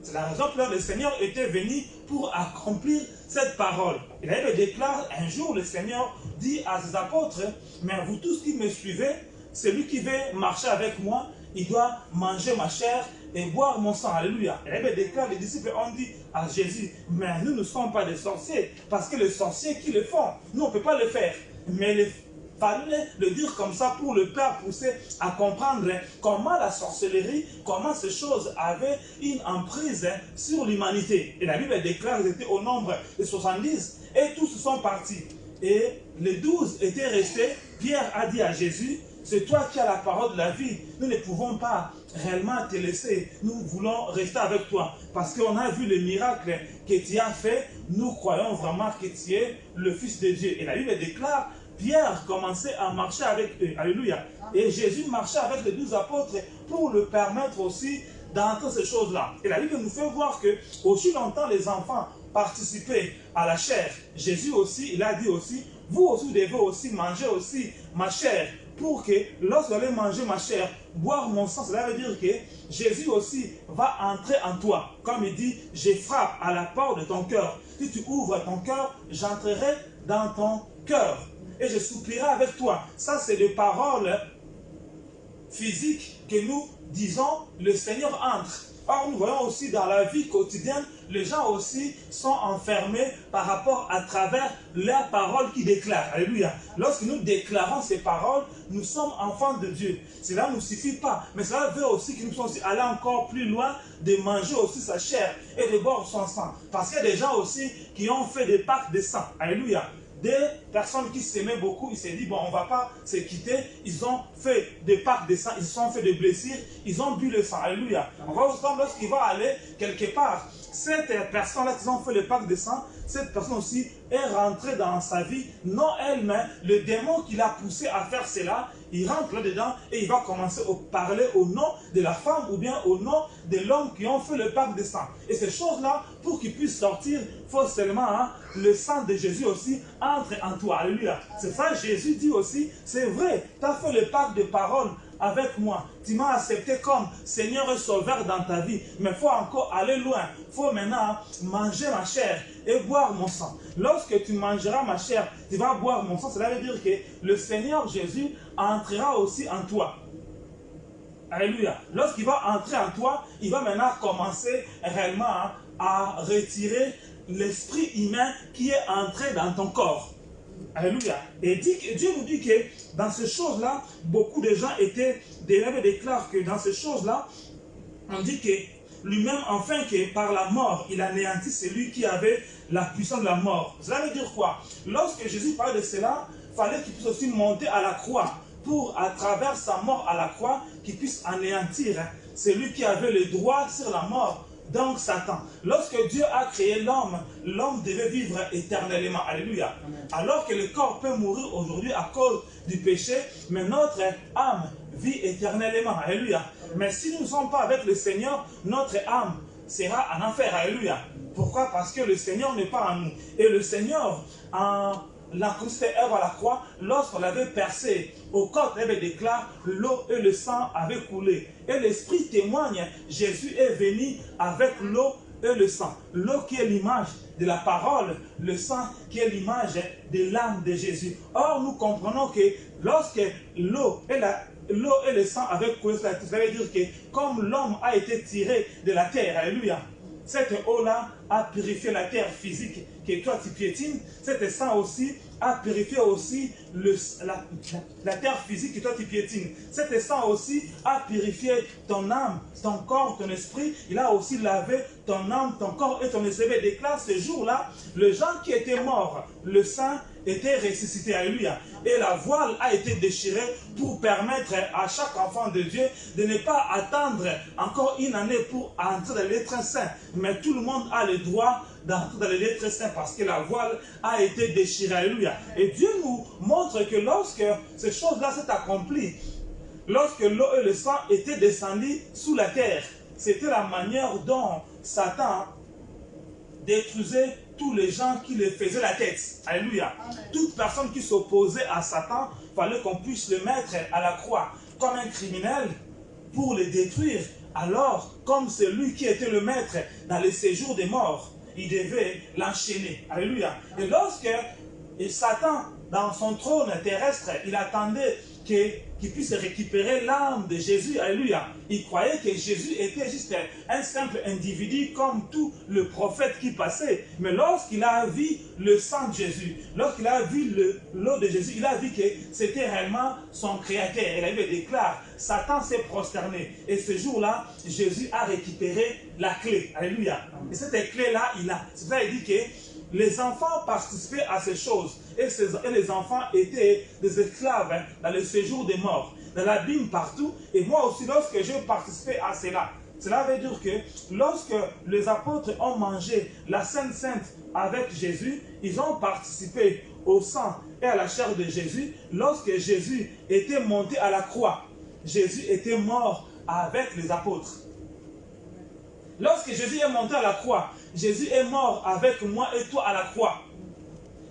Speaker 4: C'est la raison pour laquelle le Seigneur était venu pour accomplir cette parole. Et là, il déclare un jour, le Seigneur dit à ses apôtres, mais vous tous qui me suivez, celui qui veut marcher avec moi, il doit manger ma chair et boire mon sang. Alléluia. Et là, il déclare, les disciples ont dit à Jésus, mais nous ne sommes pas des sorciers, parce que les sorciers qui le font, nous on ne peut pas le faire. Mais les fallait le dire comme ça pour le Père pousser à comprendre comment la sorcellerie, comment ces choses avaient une emprise sur l'humanité. Et la Bible déclare qu'ils étaient au nombre de 70 et tous sont partis. Et les 12 étaient restés. Pierre a dit à Jésus, c'est toi qui as la parole de la vie. Nous ne pouvons pas réellement te laisser. Nous voulons rester avec toi. Parce qu'on a vu le miracle que tu as fait. Nous croyons vraiment que tu es le Fils de Dieu. Et la Bible déclare, Pierre commençait à marcher avec eux. Alléluia. Et Jésus marchait avec les 12 apôtres pour le permettre aussi d'entendre ces choses-là. Et la Bible nous fait voir que aussi longtemps les enfants participaient à la chair. Jésus aussi, il a dit aussi, vous aussi vous devez aussi manger aussi ma chair. Pour que lorsque vous allez manger ma chair, boire mon sang, cela veut dire que Jésus aussi va entrer en toi. Comme il dit, je frappe à la porte de ton cœur. Si tu ouvres ton cœur, j'entrerai dans ton cœur. Et je soupirerai avec toi. Ça, c'est des paroles physiques que nous disons, le Seigneur entre. Or, nous voyons aussi dans la vie quotidienne, les gens aussi sont enfermés par rapport à travers leurs paroles qu'ils déclarent. Alléluia. Lorsque nous déclarons ces paroles, nous sommes enfants de Dieu. Cela ne nous suffit pas. Mais cela veut aussi que nous puissions aussi aller encore plus loin, de manger aussi sa chair et de boire son sang. Parce qu'il y a des gens aussi qui ont fait des pactes de sang. Alléluia. Des personnes qui s'aimaient beaucoup, ils se sont dit, bon, on ne va pas se quitter. Ils ont fait des pactes de sang, ils se sont fait des blessures, ils ont bu le sang. Alléluia. On va voir lorsqu'il va aller quelque part, cette personne-là qui ont fait le pacte de sang, cette personne aussi est rentrée dans sa vie, non elle, mais le démon qui l'a poussé à faire cela, il rentre là-dedans et il va commencer à parler au nom de la femme ou bien au nom de l'homme qui ont fait le pacte de sang. Et ces choses-là, pour qu'ils puissent sortir, il faut seulement le sang de Jésus aussi entre en toi. Alléluia. C'est ça Jésus dit aussi, c'est vrai, tu as fait le pacte de parole avec moi. Tu m'as accepté comme Seigneur et Sauveur dans ta vie. Mais il faut encore aller loin. Il faut maintenant manger ma chair et boire mon sang. Lorsque tu mangeras ma chair, tu vas boire mon sang. Cela veut dire que le Seigneur Jésus entrera aussi en toi. Alléluia. Lorsqu'il va entrer en toi, il va maintenant commencer réellement à retirer l'esprit humain qui est entré dans ton corps. Alléluia. Et Dieu nous dit que dans ces choses-là, beaucoup de gens étaient, Dieu déclare que dans ces choses-là, on dit que lui-même, enfin que par la mort, il anéantit celui qui avait la puissance de la mort. Cela veut dire quoi? Lorsque Jésus parlait de cela, il fallait qu'il puisse aussi monter à la croix pour, à travers sa mort à la croix, qu'il puisse anéantir celui qui avait le droit sur la mort. Donc Satan, lorsque Dieu a créé l'homme, l'homme devait vivre éternellement. Alléluia. Amen. Alors que le corps peut mourir aujourd'hui à cause du péché, mais notre âme vit éternellement. Alléluia. Amen. Mais si nous ne sommes pas avec le Seigneur, notre âme sera en enfer. Alléluia. Pourquoi? Parce que le Seigneur n'est pas en nous. Et le Seigneur, en la Christ œuvre à la croix, lorsqu'on l'avait percé au corps, il déclare, l'eau et le sang avaient coulé. Et l'Esprit témoigne, Jésus est venu avec l'eau et le sang. L'eau qui est l'image de la parole, le sang qui est l'image de l'âme de Jésus. Or, nous comprenons que lorsque l'eau et le sang avaient coulé, ça veut dire que comme l'homme a été tiré de la terre, alléluia, cette eau-là a purifié la terre physique que toi tu piétines, cet sang aussi a purifié aussi la terre physique que toi tu piétines. Cet sang aussi a purifié ton âme, ton corps, ton esprit. Il a aussi lavé ton âme, ton corps et ton esprit. Il déclare ce jour-là, le gens qui étaient morts, le sang était ressuscité. Alléluia. Et la voile a été déchirée pour permettre à chaque enfant de Dieu de ne pas attendre encore une année pour entrer dans l'être saint. Mais tout le monde a le droit d'entrer dans l'être saint parce que la voile a été déchirée. Alléluia. Et Dieu nous montre que lorsque ces choses-là s'est accomplies, lorsque l'eau et le sang étaient descendus sous la terre, c'était la manière dont Satan détruisait tous les gens qui le faisaient la tête. Alléluia. Toute personne qui s'opposait à Satan, il fallait qu'on puisse le mettre à la croix comme un criminel pour le détruire. Alors, comme c'est lui qui était le maître dans le séjour des morts, il devait l'enchaîner. Alléluia. Et lorsque Satan, dans son trône terrestre, il attendait qu'il puisse récupérer l'âme de Jésus. Alléluia. Il croyait que Jésus était juste un simple individu comme tout le prophète qui passait. Mais lorsqu'il a vu le sang de Jésus, lorsqu'il a vu l'eau de Jésus, il a vu que c'était réellement son créateur. Il avait déclaré, Satan s'est prosterné. Et ce jour-là, Jésus a récupéré la clé. Alléluia. Et cette clé-là, c'est ça, il dit que les enfants participaient à ces choses et les enfants étaient des esclaves dans le séjour des morts, dans l'abîme partout. Et moi aussi, lorsque j'ai participé à cela, cela veut dire que lorsque les apôtres ont mangé la Sainte Sainte avec Jésus, ils ont participé au sang et à la chair de Jésus. Lorsque Jésus était monté à la croix, Jésus était mort avec les apôtres. Lorsque Jésus est monté à la croix, Jésus est mort avec moi et toi à la croix.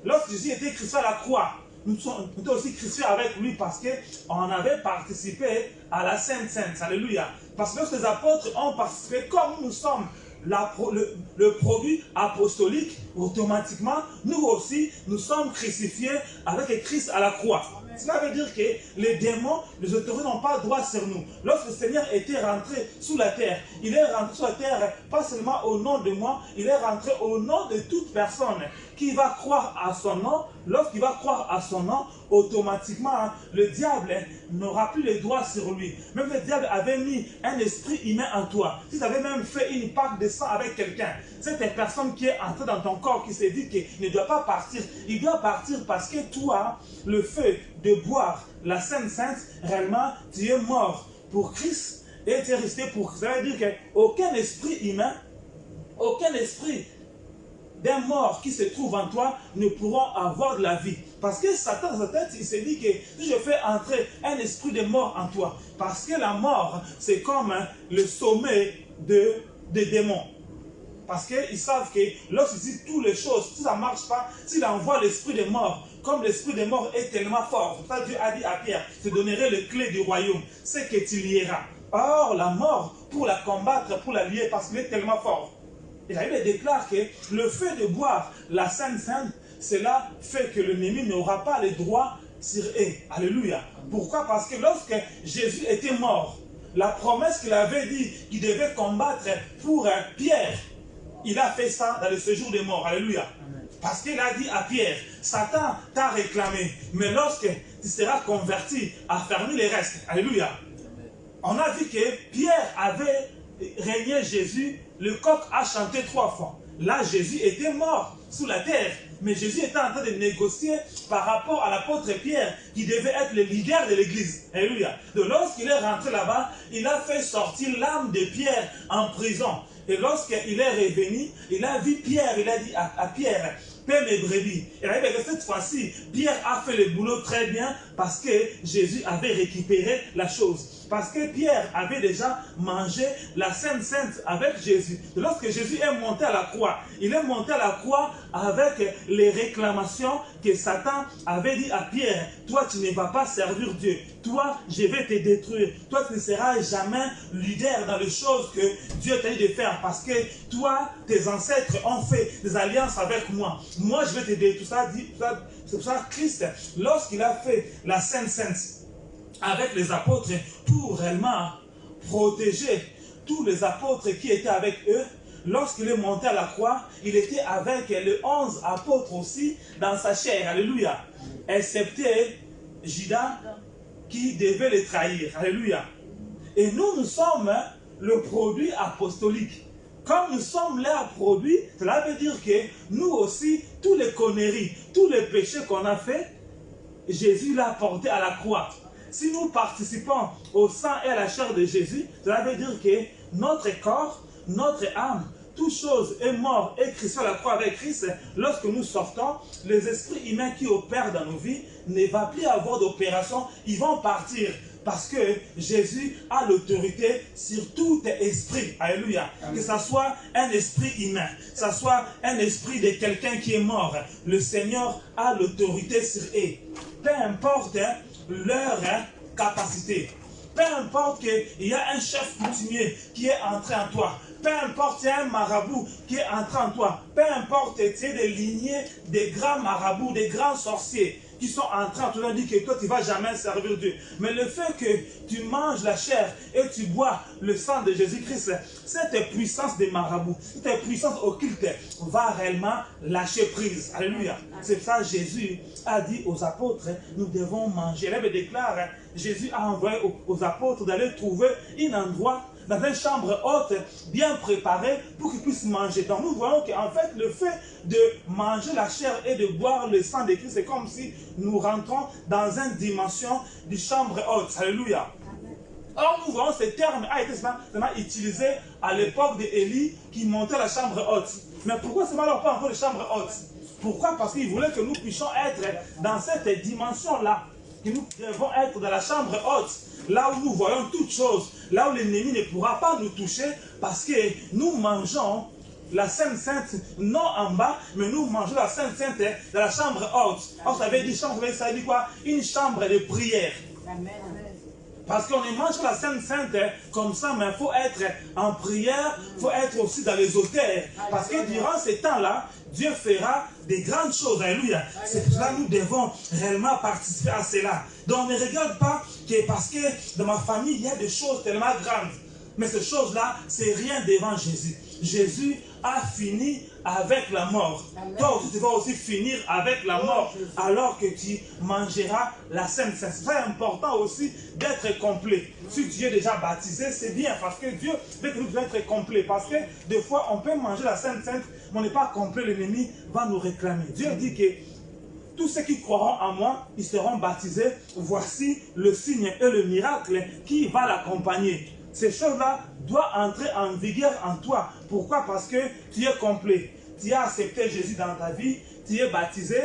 Speaker 4: Lorsque Jésus était crucifié à la croix, nous sommes aussi crucifiés avec lui parce qu'on avait participé à la Sainte Sainte. Alléluia. Parce que lorsque les apôtres ont participé, comme nous sommes le produit apostolique, automatiquement, nous aussi, nous sommes crucifiés avec Christ à la croix. Cela veut dire que les démons, les autorités n'ont pas droit sur nous. Lorsque le Seigneur était rentré sous la terre, il est rentré sous la terre pas seulement au nom de moi, il est rentré au nom de toute personne qui va croire à son nom. Lorsqu'il va croire à son nom, automatiquement, le diable n'aura plus les droits sur lui. Même le diable avait mis un esprit humain en toi. Si tu avais même fait une pacte de sang avec quelqu'un, cette personne qui est entrée dans ton corps, qui s'est dit qu'il ne doit pas partir, il doit partir parce que toi, le fait de boire la Sainte Sainte, réellement, tu es mort pour Christ et tu es resté pour Christ. Ça veut dire qu'aucun esprit humain, aucun esprit d'un mort qui se trouve en toi ne pourront avoir de la vie. Parce que Satan, dans sa tête, il s'est dit que si je fais entrer un esprit de mort en toi, parce que la mort, c'est comme le sommet des démons. Parce qu'ils savent que lorsqu'ils disent toutes les choses, si ça ne marche pas, s'il envoie l'esprit de mort, comme l'esprit de mort est tellement fort, ça Dieu a dit à Pierre, je te donnerai les clés du royaume, c'est que tu lieras. Or, la mort, pour la combattre, pour la lier, parce qu'il est tellement fort. Et la Bible déclare que le fait de boire la Sainte Sainte, cela fait que l'ennemi n'aura pas les droits sur eux. Alléluia. Pourquoi? Parce que lorsque Jésus était mort, la promesse qu'il avait dit qu'il devait combattre pour Pierre, il a fait ça dans le séjour des morts. Alléluia. Parce qu'il a dit à Pierre, Satan t'a réclamé, mais lorsque tu seras converti, à fermer les restes. Alléluia. On a vu que Pierre avait régné Jésus, le coq a chanté 3 fois. Là, Jésus était mort sous la terre. Mais Jésus était en train de négocier par rapport à l'apôtre Pierre, qui devait être le leader de l'église. Alléluia. Donc lorsqu'il est rentré là-bas, il a fait sortir l'âme de Pierre en prison. Et lorsqu'il est revenu, il a vu Pierre, il a dit à Pierre, paie mes brebis. Et là, cette fois-ci, Pierre a fait le boulot très bien parce que Jésus avait récupéré la chose. Parce que Pierre avait déjà mangé la Sainte Sainte avec Jésus. Lorsque Jésus est monté à la croix, il est monté à la croix avec les réclamations que Satan avait dit à Pierre. Toi, tu ne vas pas servir Dieu. Toi, je vais te détruire. Toi, tu ne seras jamais leader dans les choses que Dieu t'a dit de faire. Parce que toi, tes ancêtres ont fait des alliances avec moi. Moi, je vais te détruire. C'est pour ça que Christ, lorsqu'il a fait la Sainte Sainte avec les apôtres pour réellement protéger tous les apôtres qui étaient avec eux, lorsqu'il est monté à la croix, il était avec les 11 apôtres aussi dans sa chair. Alléluia. Excepté Judas qui devait les trahir. Alléluia. Et nous sommes le produit apostolique. Comme nous sommes leurs produits, cela veut dire que nous aussi, tous les conneries, tous les péchés qu'on a fait, Jésus l'a porté à la croix. Si nous participons au sang et à la chair de Jésus, cela veut dire que notre corps, notre âme, toute chose est mort, écrit sur la croix avec Christ. Lorsque nous sortons, les esprits humains qui opèrent dans nos vies ne vont plus avoir d'opération, ils vont partir. Parce que Jésus a l'autorité sur tout esprit. Alléluia. Que ce soit un esprit humain, que ce soit un esprit de quelqu'un qui est mort. Le Seigneur a l'autorité sur eux. Peu importe leur capacité. Peu importe qu'il y a un chef coutumier qui est entré en toi. Peu importe qu'il y a un marabout qui est entré en toi. Peu importe qu'il y ait des lignées, des grands marabouts, des grands sorciers qui sont en train de te dire que toi tu ne vas jamais servir Dieu. Mais le fait que tu manges la chair et tu bois le sang de Jésus-Christ, cette puissance des marabouts, cette puissance occulte va réellement lâcher prise. Alléluia. C'est pour ça que Jésus a dit aux apôtres, nous devons manger. Elle déclare, Jésus a envoyé aux apôtres d'aller trouver un endroit dans une chambre haute, bien préparée, pour qu'ils puissent manger. Donc nous voyons qu'en fait, le fait de manger la chair et de boire le sang de Christ, c'est comme si nous rentrons dans une dimension de chambre haute. Alléluia. Or, nous voyons ce terme a été seulement utilisé à l'époque d'Élie qui montait la chambre haute. Mais pourquoi ce n'est pas encore la chambre haute? Pourquoi? Parce qu'il voulait que nous puissions être dans cette dimension-là. Que nous devons être dans la chambre haute, là où nous voyons toutes choses, là où l'ennemi ne pourra pas nous toucher, parce que nous mangeons la Sainte Sainte, non en bas, mais nous mangeons la Sainte Sainte dans la chambre haute. Alors ça veut dire chambre, ça veut dire quoi? Une chambre de prière. Amen. Parce qu'on ne mange pas la Sainte Sainte comme ça, mais il faut être en prière, il faut être aussi dans les autels. Parce que durant ces temps-là, Dieu fera des grandes choses. Alléluia. C'est pour cela que nous devons réellement participer à cela. Donc ne regarde pas que parce que dans ma famille, il y a des choses tellement grandes. Mais ces choses-là, c'est rien devant Jésus. Jésus a fini avec la mort. Toi aussi, tu vas aussi finir avec la mort alors que tu mangeras la Sainte Sainte. C'est très important aussi d'être complet. Si tu es déjà baptisé, c'est bien parce que Dieu veut que nous devons être complets. Parce que des fois, on peut manger la Sainte Sainte, mais on n'est pas complet, l'ennemi va nous réclamer. Dieu dit que tous ceux qui croiront en moi, ils seront baptisés. Voici le signe et le miracle qui va l'accompagner. Ces choses-là doivent entrer en vigueur en toi. Pourquoi? Parce que tu es complet. Tu as accepté Jésus dans ta vie. Tu es baptisé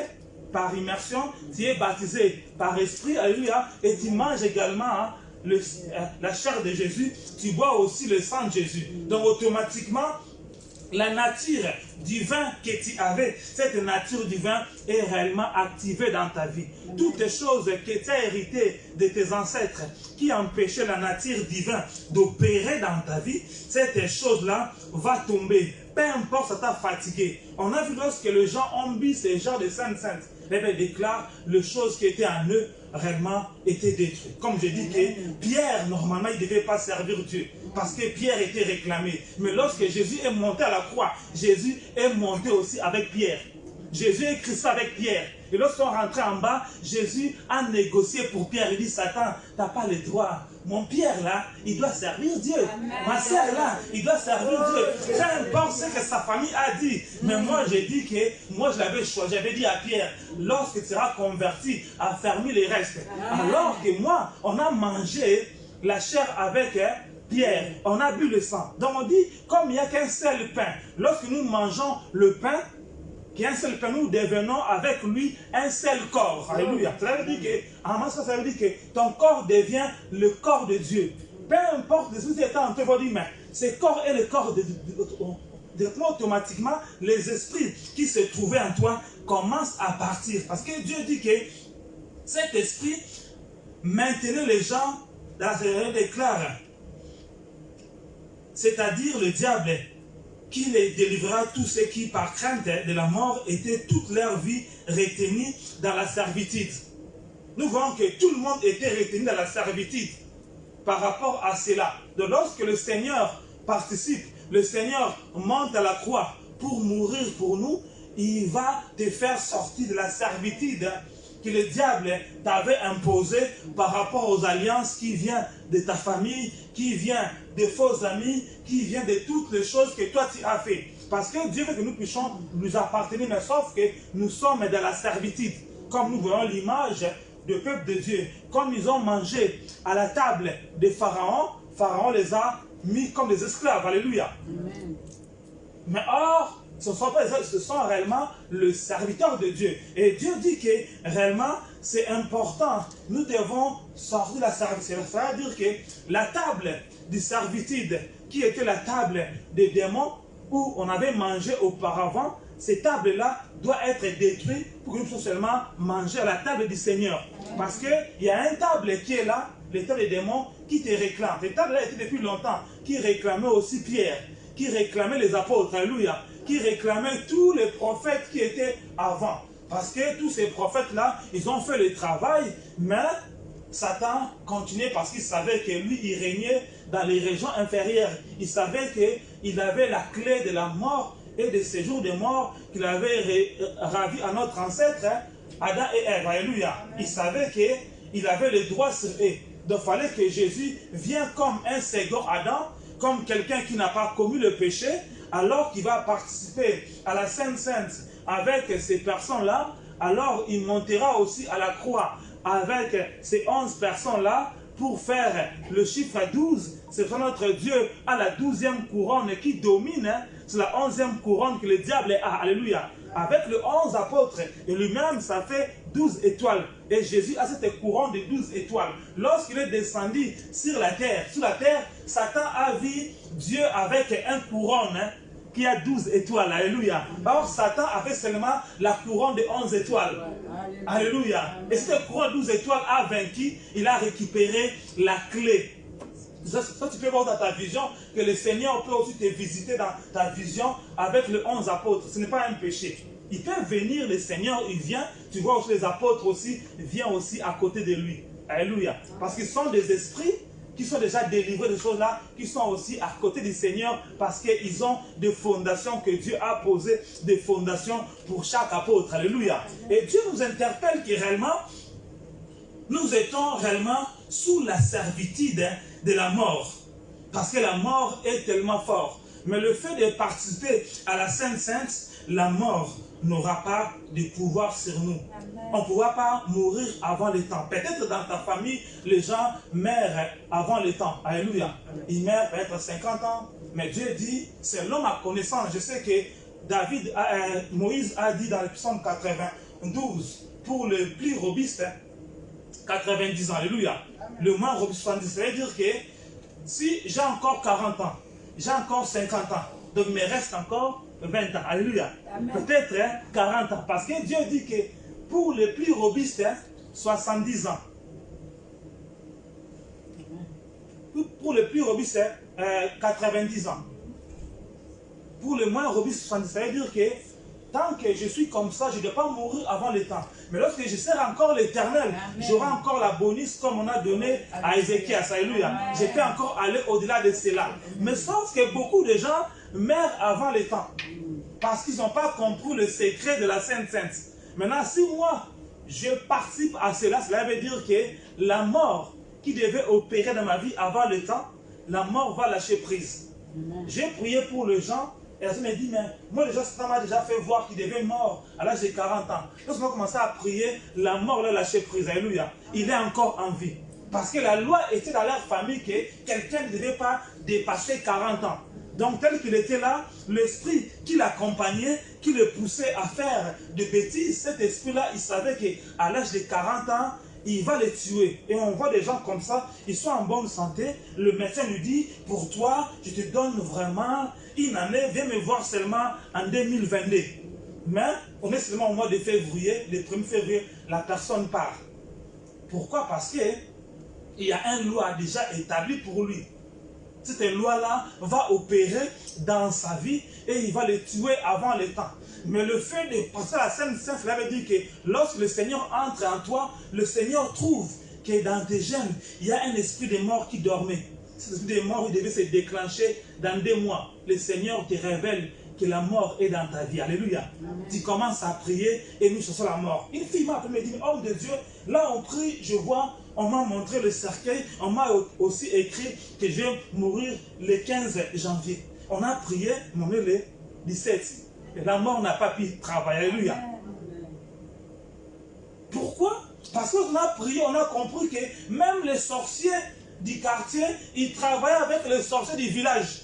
Speaker 4: par immersion. Tu es baptisé par esprit. Alléluia. Et tu manges également la chair de Jésus. Tu bois aussi le sang de Jésus. Donc automatiquement, la nature divine que tu avais, cette nature divine est réellement activée dans ta vie. Toutes les choses que tu as héritées de tes ancêtres qui empêchaient la nature divine d'opérer dans ta vie, cette chose-là va tomber. Peu importe, ça t'a fatigué. On a vu lorsque les gens ont bu ces genres de Sainte Sainte, ils déclarent les choses qui étaient en eux réellement étaient détruites. Comme je dis que Pierre, normalement, il ne devait pas servir Dieu. Parce que Pierre était réclamé. Mais lorsque Jésus est monté à la croix, Jésus est monté aussi avec Pierre. Jésus est Christ avec Pierre. Et lorsqu'on rentrait en bas, Jésus a négocié pour Pierre. Il dit, Satan, tu n'as pas le droit. Mon Pierre là, il doit servir Dieu. Amen. Ma sœur là, il doit servir Dieu. Peu importe ce que sa famille a dit. Mais moi, j'ai dit que, moi je l'avais choisi. J'avais dit à Pierre, lorsque tu seras converti, à fermer les restes. Amen. Alors que moi, on a mangé la chair avec Pierre, on a bu le sang. Donc on dit, comme il n'y a qu'un seul pain, lorsque nous mangeons le pain, qui est un seul pain, nous devenons avec lui un seul corps. Alléluia. Ça veut dire que ton corps devient le corps de Dieu. Peu importe ce qui est entre vos mains, ce corps est le corps de automatiquement, les esprits qui se trouvaient en toi commencent à partir. Parce que Dieu dit que cet esprit maintenait les gens dans ce déclare. C'est-à-dire le diable qui les délivrera tous ceux qui, par crainte de la mort, étaient toute leur vie retenus dans la servitude. Nous voyons que tout le monde était retenu dans la servitude par rapport à cela. Donc lorsque le Seigneur participe, le Seigneur monte à la croix pour mourir pour nous, il va te faire sortir de la servitude que le diable t'avait imposée par rapport aux alliances qui viennent de ta famille, qui viennent des faux amis, qui viennent de toutes les choses que toi tu as fait. Parce que Dieu veut que nous puissions nous appartenir, mais sauf que nous sommes dans la servitude. Comme nous voyons l'image du peuple de Dieu, comme ils ont mangé à la table de Pharaon, Pharaon les a mis comme des esclaves. Alléluia. Amen. Mais or, ce sont réellement le serviteur de Dieu. Et Dieu dit que réellement, c'est important. Nous devons sortir de la servitude. Ça veut dire que la table de servitude, qui était la table des démons, où on avait mangé auparavant, cette table-là doit être détruite pour que nous puissions seulement manger à la table du Seigneur. Parce qu'il y a une table qui est là, les tables des démons, qui te réclament. Cette table-là était depuis longtemps, qui réclamait aussi Pierre, qui réclamait les apôtres, alléluia, qui réclamait tous les prophètes qui étaient avant. Parce que tous ces prophètes-là, ils ont fait le travail, mais Satan continuait parce qu'il savait que lui, il régnait dans les régions inférieures. Il savait qu'il avait la clé de la mort et des séjours de mort qu'il avait ravi à notre ancêtre, Adam et Ève. Alléluia. Il savait qu'il avait le droit sur eux. Donc il fallait que Jésus vienne comme un second Adam, comme quelqu'un qui n'a pas commis le péché, alors qu'il va participer à la Sainte Sainte avec ces personnes-là, alors il montera aussi à la croix avec ces 11 personnes-là pour faire le chiffre 12. C'est notre Dieu à la 12e couronne qui domine. C'est la 11e couronne que le diable a. Alléluia. Avec les 11 apôtres, et lui-même, ça fait 12 étoiles. Et Jésus a cette couronne de 12 étoiles. Lorsqu'il est descendu sur la terre, Satan a vu Dieu avec un couronne qui a 12 étoiles. Alléluia. Or, Satan avait seulement la couronne de 11 étoiles. Alléluia. Et cette couronne de 12 étoiles a vaincu, il a récupéré la clé. Ça, tu peux voir dans ta vision que le Seigneur peut aussi te visiter dans ta vision avec les 11 apôtres. Ce n'est pas un péché. Il peut venir, le Seigneur, il vient. Tu vois aussi les apôtres aussi, viennent aussi à côté de lui. Alléluia. Parce qu'ils sont des esprits qui sont déjà délivrés de choses là, qui sont aussi à côté du Seigneur parce qu'ils ont des fondations que Dieu a posées, des fondations pour chaque apôtre. Alléluia. Et Dieu nous interpelle que réellement, nous étions réellement sous la servitude de la mort. Parce que la mort est tellement forte. Mais le fait de participer à la Sainte Sainte, la mort n'aura pas de pouvoir sur nous. Amen. On ne pourra pas mourir avant le temps. Peut-être dans ta famille, les gens meurent avant le temps. Alléluia. Ils meurent peut-être 50 ans. Mais Dieu dit, c'est l'homme à connaissance. Je sais que Moïse a dit dans le psaume 92, pour le plus robuste, 90 ans. Alléluia. Le moins robuste, 70. Ça veut dire que si j'ai encore 40 ans, j'ai encore 50 ans, donc il me reste encore 20 ans. Alléluia. Peut-être 40 ans. Parce que Dieu dit que pour les plus robustes, 70 ans. Pour les plus robustes, 90 ans. Pour les moins robustes, 70. Ça veut dire que tant que je suis comme ça, je ne dois pas mourir avant le temps. Mais lorsque je serai encore l'Éternel, j'aurai encore la bonus comme on a donné à Ézéchias. Alléluia. Je peux encore aller au-delà de cela. Mais sauf que beaucoup de gens meurent avant le temps. Parce qu'ils n'ont pas compris le secret de la Sainte Sainte. Maintenant, si moi, je participe à cela, cela veut dire que la mort qui devait opérer dans ma vie avant le temps, la mort va lâcher prise. J'ai prié pour les gens. Et elle me dit, mais moi déjà, Satan m'a déjà fait voir qu'il devait mort à l'âge de 40 ans. Lorsqu'on a commencé à prier, la mort l'a lâché prise. Alléluia. Il est encore en vie. Parce que la loi était dans leur famille que quelqu'un ne devait pas dépasser 40 ans. Donc tel qu'il était là, l'esprit qui l'accompagnait, qui le poussait à faire des bêtises, cet esprit-là, il savait qu'à l'âge de 40 ans, il va les tuer. Et on voit des gens comme ça, ils sont en bonne santé. Le médecin lui dit, pour toi, je te donne vraiment une année, viens me voir seulement en 2022. Mais on est seulement au mois de février, le 1er février, la personne part. Pourquoi? Parce qu'il y a une loi déjà établie pour lui. Cette loi-là va opérer dans sa vie et il va le tuer avant le temps. Mais le fait de passer à la Sainte Sainte, cela veut dire que lorsque le Seigneur entre en toi, le Seigneur trouve que dans tes gènes, il y a un esprit de mort qui dormait. Cet esprit de mort, il devait se déclencher dans 2 mois. Le Seigneur te révèle que la mort est dans ta vie. Alléluia. Amen. Tu commences à prier et nous cherchons la mort. Une fille m'a appelé, me dit, homme de Dieu, là on prie, je vois, on m'a montré le cercueil, on m'a aussi écrit que je vais mourir le 15 janvier. On a prié, on est le 17. Et la mort n'a pas pu travailler. Alléluia. Pourquoi? Parce qu'on a prié, on a compris que même les sorciers du quartier, ils travaillaient avec les sorciers du village.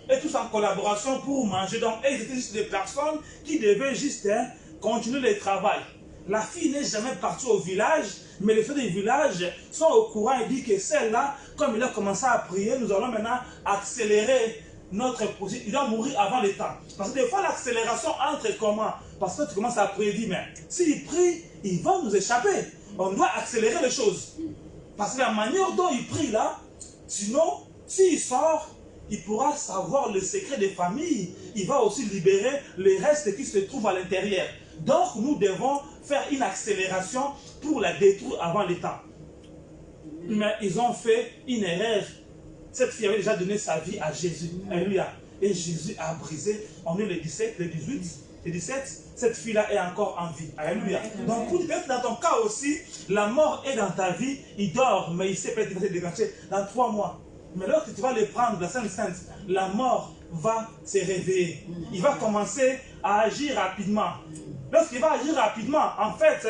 Speaker 4: Et tous en collaboration pour manger. Donc, ils étaient juste des personnes qui devaient juste continuer le travail. La fille n'est jamais partie au village, mais les filles du village sont au courant et disent que celle-là, comme il a commencé à prier, nous allons maintenant accélérer notre projet. Il doit mourir avant le temps. Parce que des fois, l'accélération entre comment? Parce que tu commences à prier, dis, mais s'il prie, il va nous échapper. On doit accélérer les choses. Parce que la manière dont il prie là, sinon, s'il sort, il pourra savoir le secret des familles. Il va aussi libérer les restes qui se trouvent à l'intérieur. Donc, nous devons faire une accélération pour la détruire avant le temps. Mais ils ont fait une erreur. Cette fille avait déjà donné sa vie à Jésus. Alléluia. Et Jésus a brisé. On est le 17, le 18, le 17. Cette fille-là est encore en vie. Alléluia. Donc, peut-être dans ton cas aussi, la mort est dans ta vie. Il dort, mais il sait peut-être qu'il va se dégager dans 3 mois. Mais lorsque tu vas le prendre, la Sainte Sainte, la mort va se réveiller. Il va commencer à agir rapidement. Lorsqu'il va agir rapidement, en fait,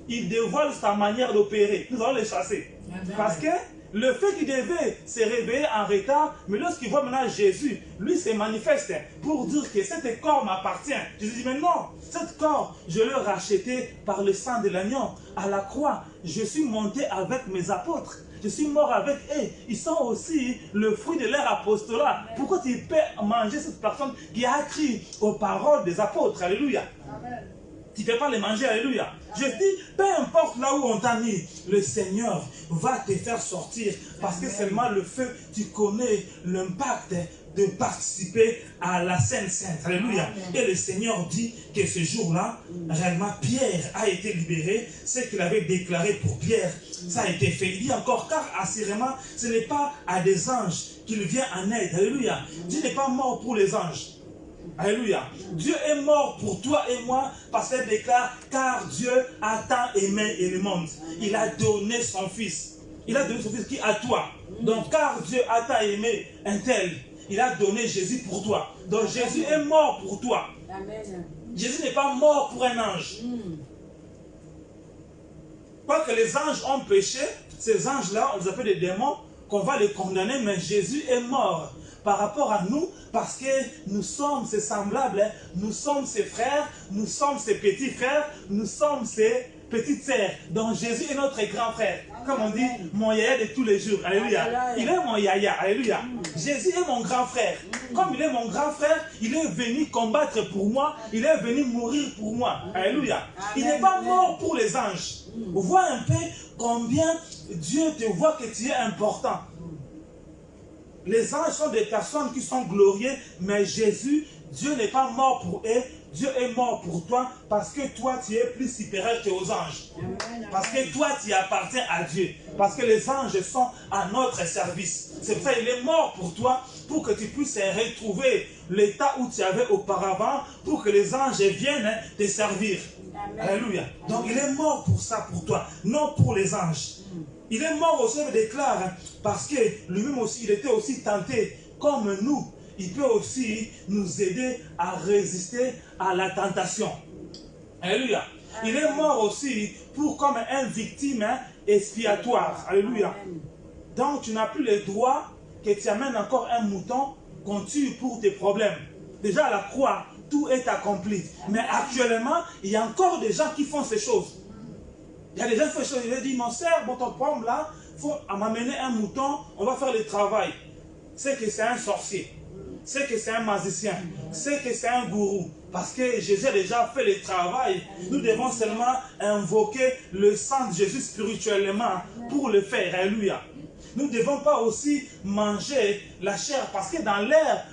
Speaker 4: il dévoile sa manière d'opérer. Nous allons le chasser. Parce que le fait qu'il devait se réveiller en retard, mais lorsqu'il voit maintenant Jésus, lui se manifeste pour dire que cet corps m'appartient. Jésus dit, mais non, cet corps, je l'ai racheté par le sang de l'agneau. À la croix, je suis monté avec mes apôtres. Je suis mort avec eux. Ils sont aussi le fruit de leur apostolat. Pourquoi tu peux manger cette personne qui a cru aux paroles des apôtres? Alléluia. Amen. Tu ne peux pas les manger, alléluia. Je dis, peu importe là où on t'a mis, le Seigneur va te faire sortir. Parce que seulement le feu, tu connais l'impact de participer à la Sainte Sainte. Alléluia. Et le Seigneur dit que ce jour-là, réellement, Pierre a été libéré. Ce qu'il avait déclaré pour Pierre, ça a été fait. Il dit encore, car assurément, ce n'est pas à des anges qu'il vient en aide. Alléluia. Dieu n'est pas mort pour les anges. Alléluia. Dieu est mort pour toi et moi parce qu'il déclare, car Dieu a tant aimé le monde. Il a donné son Fils. Il a donné son Fils qui est à toi. Donc, car Dieu a tant aimé un tel, il a donné Jésus pour toi. Donc, Jésus est mort pour toi. Amen. Jésus n'est pas mort pour un ange. Pas que les anges ont péché, ces anges-là, on les appelle des démons, qu'on va les condamner, mais Jésus est mort par rapport à nous, parce que nous sommes ses semblables, nous sommes ses frères, nous sommes ses petits frères, nous sommes ses petites sœurs. Donc Jésus est notre grand frère. Comme on dit, mon yaya de tous les jours. Alléluia. Il est mon yaya. Alléluia. Jésus est mon grand frère. Comme il est mon grand frère, il est venu combattre pour moi, il est venu mourir pour moi. Alléluia. Il n'est pas mort pour les anges. Vois un peu combien Dieu te voit que tu es important. Les anges sont des personnes qui sont glorieuses, mais Jésus, Dieu n'est pas mort pour eux, Dieu est mort pour toi parce que toi, tu es plus supérieur qu'aux anges. Parce que toi, tu appartiens à Dieu. Parce que les anges sont à notre service. C'est pour ça qu'il est mort pour toi, pour que tu puisses retrouver l'état où tu avais auparavant, pour que les anges viennent te servir. Alléluia. Donc il est mort pour ça, pour toi, non pour les anges. Il est mort aussi, il déclare, parce que lui-même aussi, il était aussi tenté comme nous. Il peut aussi nous aider à résister à la tentation. Alléluia. Il est mort aussi pour comme une victime expiatoire. Alléluia. Donc tu n'as plus le droit que tu amènes encore un mouton qu'on tue pour tes problèmes. Déjà à la croix, tout est accompli. Mais actuellement, il y a encore des gens qui font ces choses. Il y a des gens qui font ces choses. Il a dit, mon frère, bon, ton problème là, il faut m'amener un mouton, on va faire le travail. C'est que c'est un sorcier. C'est que c'est un magicien. C'est que c'est un gourou. Parce que Jésus a déjà fait le travail. Nous devons seulement invoquer le sang de Jésus spirituellement pour le faire. Alléluia. Nous ne devons pas aussi manger la chair. Parce que dans leur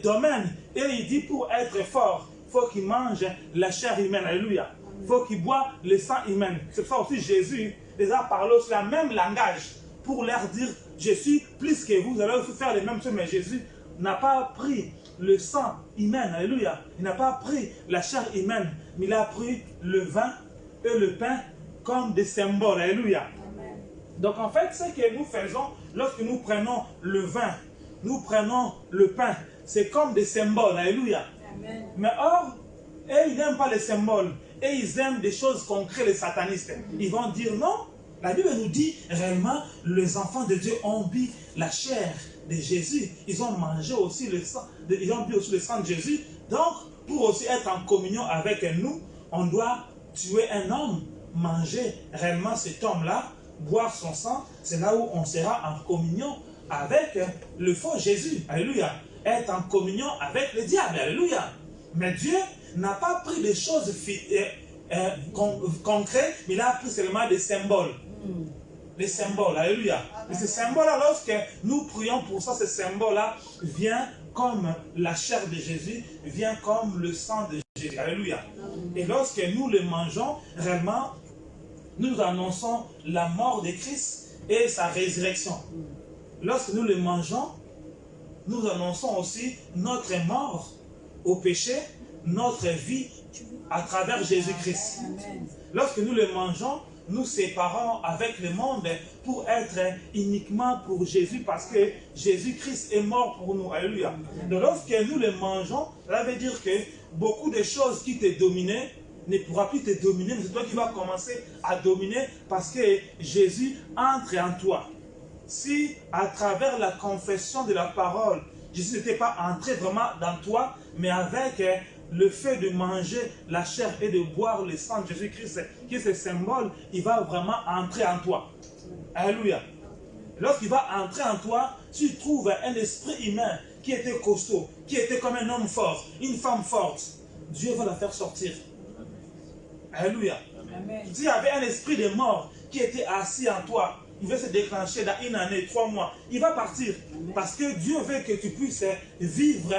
Speaker 4: domaine, et il dit pour être fort, il faut qu'il mange la chair humaine. Alléluia. Il faut qu'il boive le sang humain. C'est pour ça aussi Jésus les a parlé aussi le même langage pour leur dire, je suis plus que vous. Vous allez aussi faire les mêmes choses. Mais Jésus n'a pas pris le sang humain, alléluia. Il n'a pas pris la chair humaine, mais il a pris le vin et le pain comme des symboles, alléluia. Amen. Donc en fait, ce que nous faisons lorsque nous prenons le vin, nous prenons le pain, c'est comme des symboles, alléluia. Amen. Mais or, ils n'aiment pas les symboles, et ils aiment des choses concrètes, les satanistes. Ils vont dire non, la Bible nous dit réellement, les enfants de Dieu ont bu la chair de Jésus, ils ont mangé aussi le sang, ils ont bu aussi le sang de Jésus. Donc, pour aussi être en communion avec nous, on doit tuer un homme, manger réellement cet homme-là, boire son sang. C'est là où on sera en communion avec le faux Jésus. Alléluia. Être en communion avec le diable. Alléluia. Mais Dieu n'a pas pris des choses concrètes, mais il a pris seulement des symboles. Les symboles, alléluia. Et ces symboles-là, lorsque nous prions pour ça, ces symboles-là viennent comme la chair de Jésus, vient comme le sang de Jésus, alléluia. Et lorsque nous les mangeons, réellement, nous annonçons la mort de Christ et sa résurrection. Lorsque nous les mangeons, nous annonçons aussi notre mort au péché, notre vie à travers Jésus-Christ. Lorsque nous les mangeons, nous séparons avec le monde pour être uniquement pour Jésus parce que Jésus-Christ est mort pour nous. Alléluia. Donc lorsque nous les mangeons, ça veut dire que beaucoup de choses qui te dominaient ne pourra plus te dominer, mais c'est toi qui vas commencer à dominer parce que Jésus entre en toi. Si à travers la confession de la parole, Jésus n'était pas entré vraiment dans toi, mais avec le fait de manger la chair et de boire le sang de Jésus-Christ, qui est ce symbole, il va vraiment entrer en toi. Alléluia. Lorsqu'il va entrer en toi, tu trouves un esprit humain qui était costaud, qui était comme un homme fort, une femme forte. Dieu va la faire sortir. Alléluia. S'il y avait un esprit de mort qui était assis en toi, il veut se déclencher dans une année, 3 mois, il va partir. Parce que Dieu veut que tu puisses vivre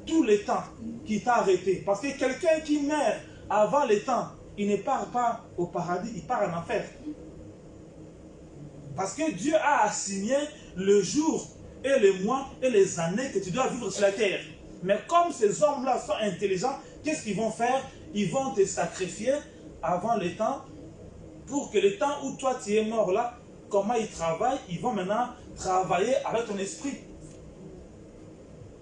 Speaker 4: tout le temps qui t'a arrêté. Parce que quelqu'un qui meurt avant le temps, il ne part pas au paradis, il part en enfer. Parce que Dieu a assigné le jour et les mois et les années que tu dois vivre sur la terre. Mais comme ces hommes-là sont intelligents, qu'est-ce qu'ils vont faire? Ils vont te sacrifier avant le temps pour que le temps où toi tu es mort là, comment ils travaillent? Ils vont maintenant travailler avec ton esprit.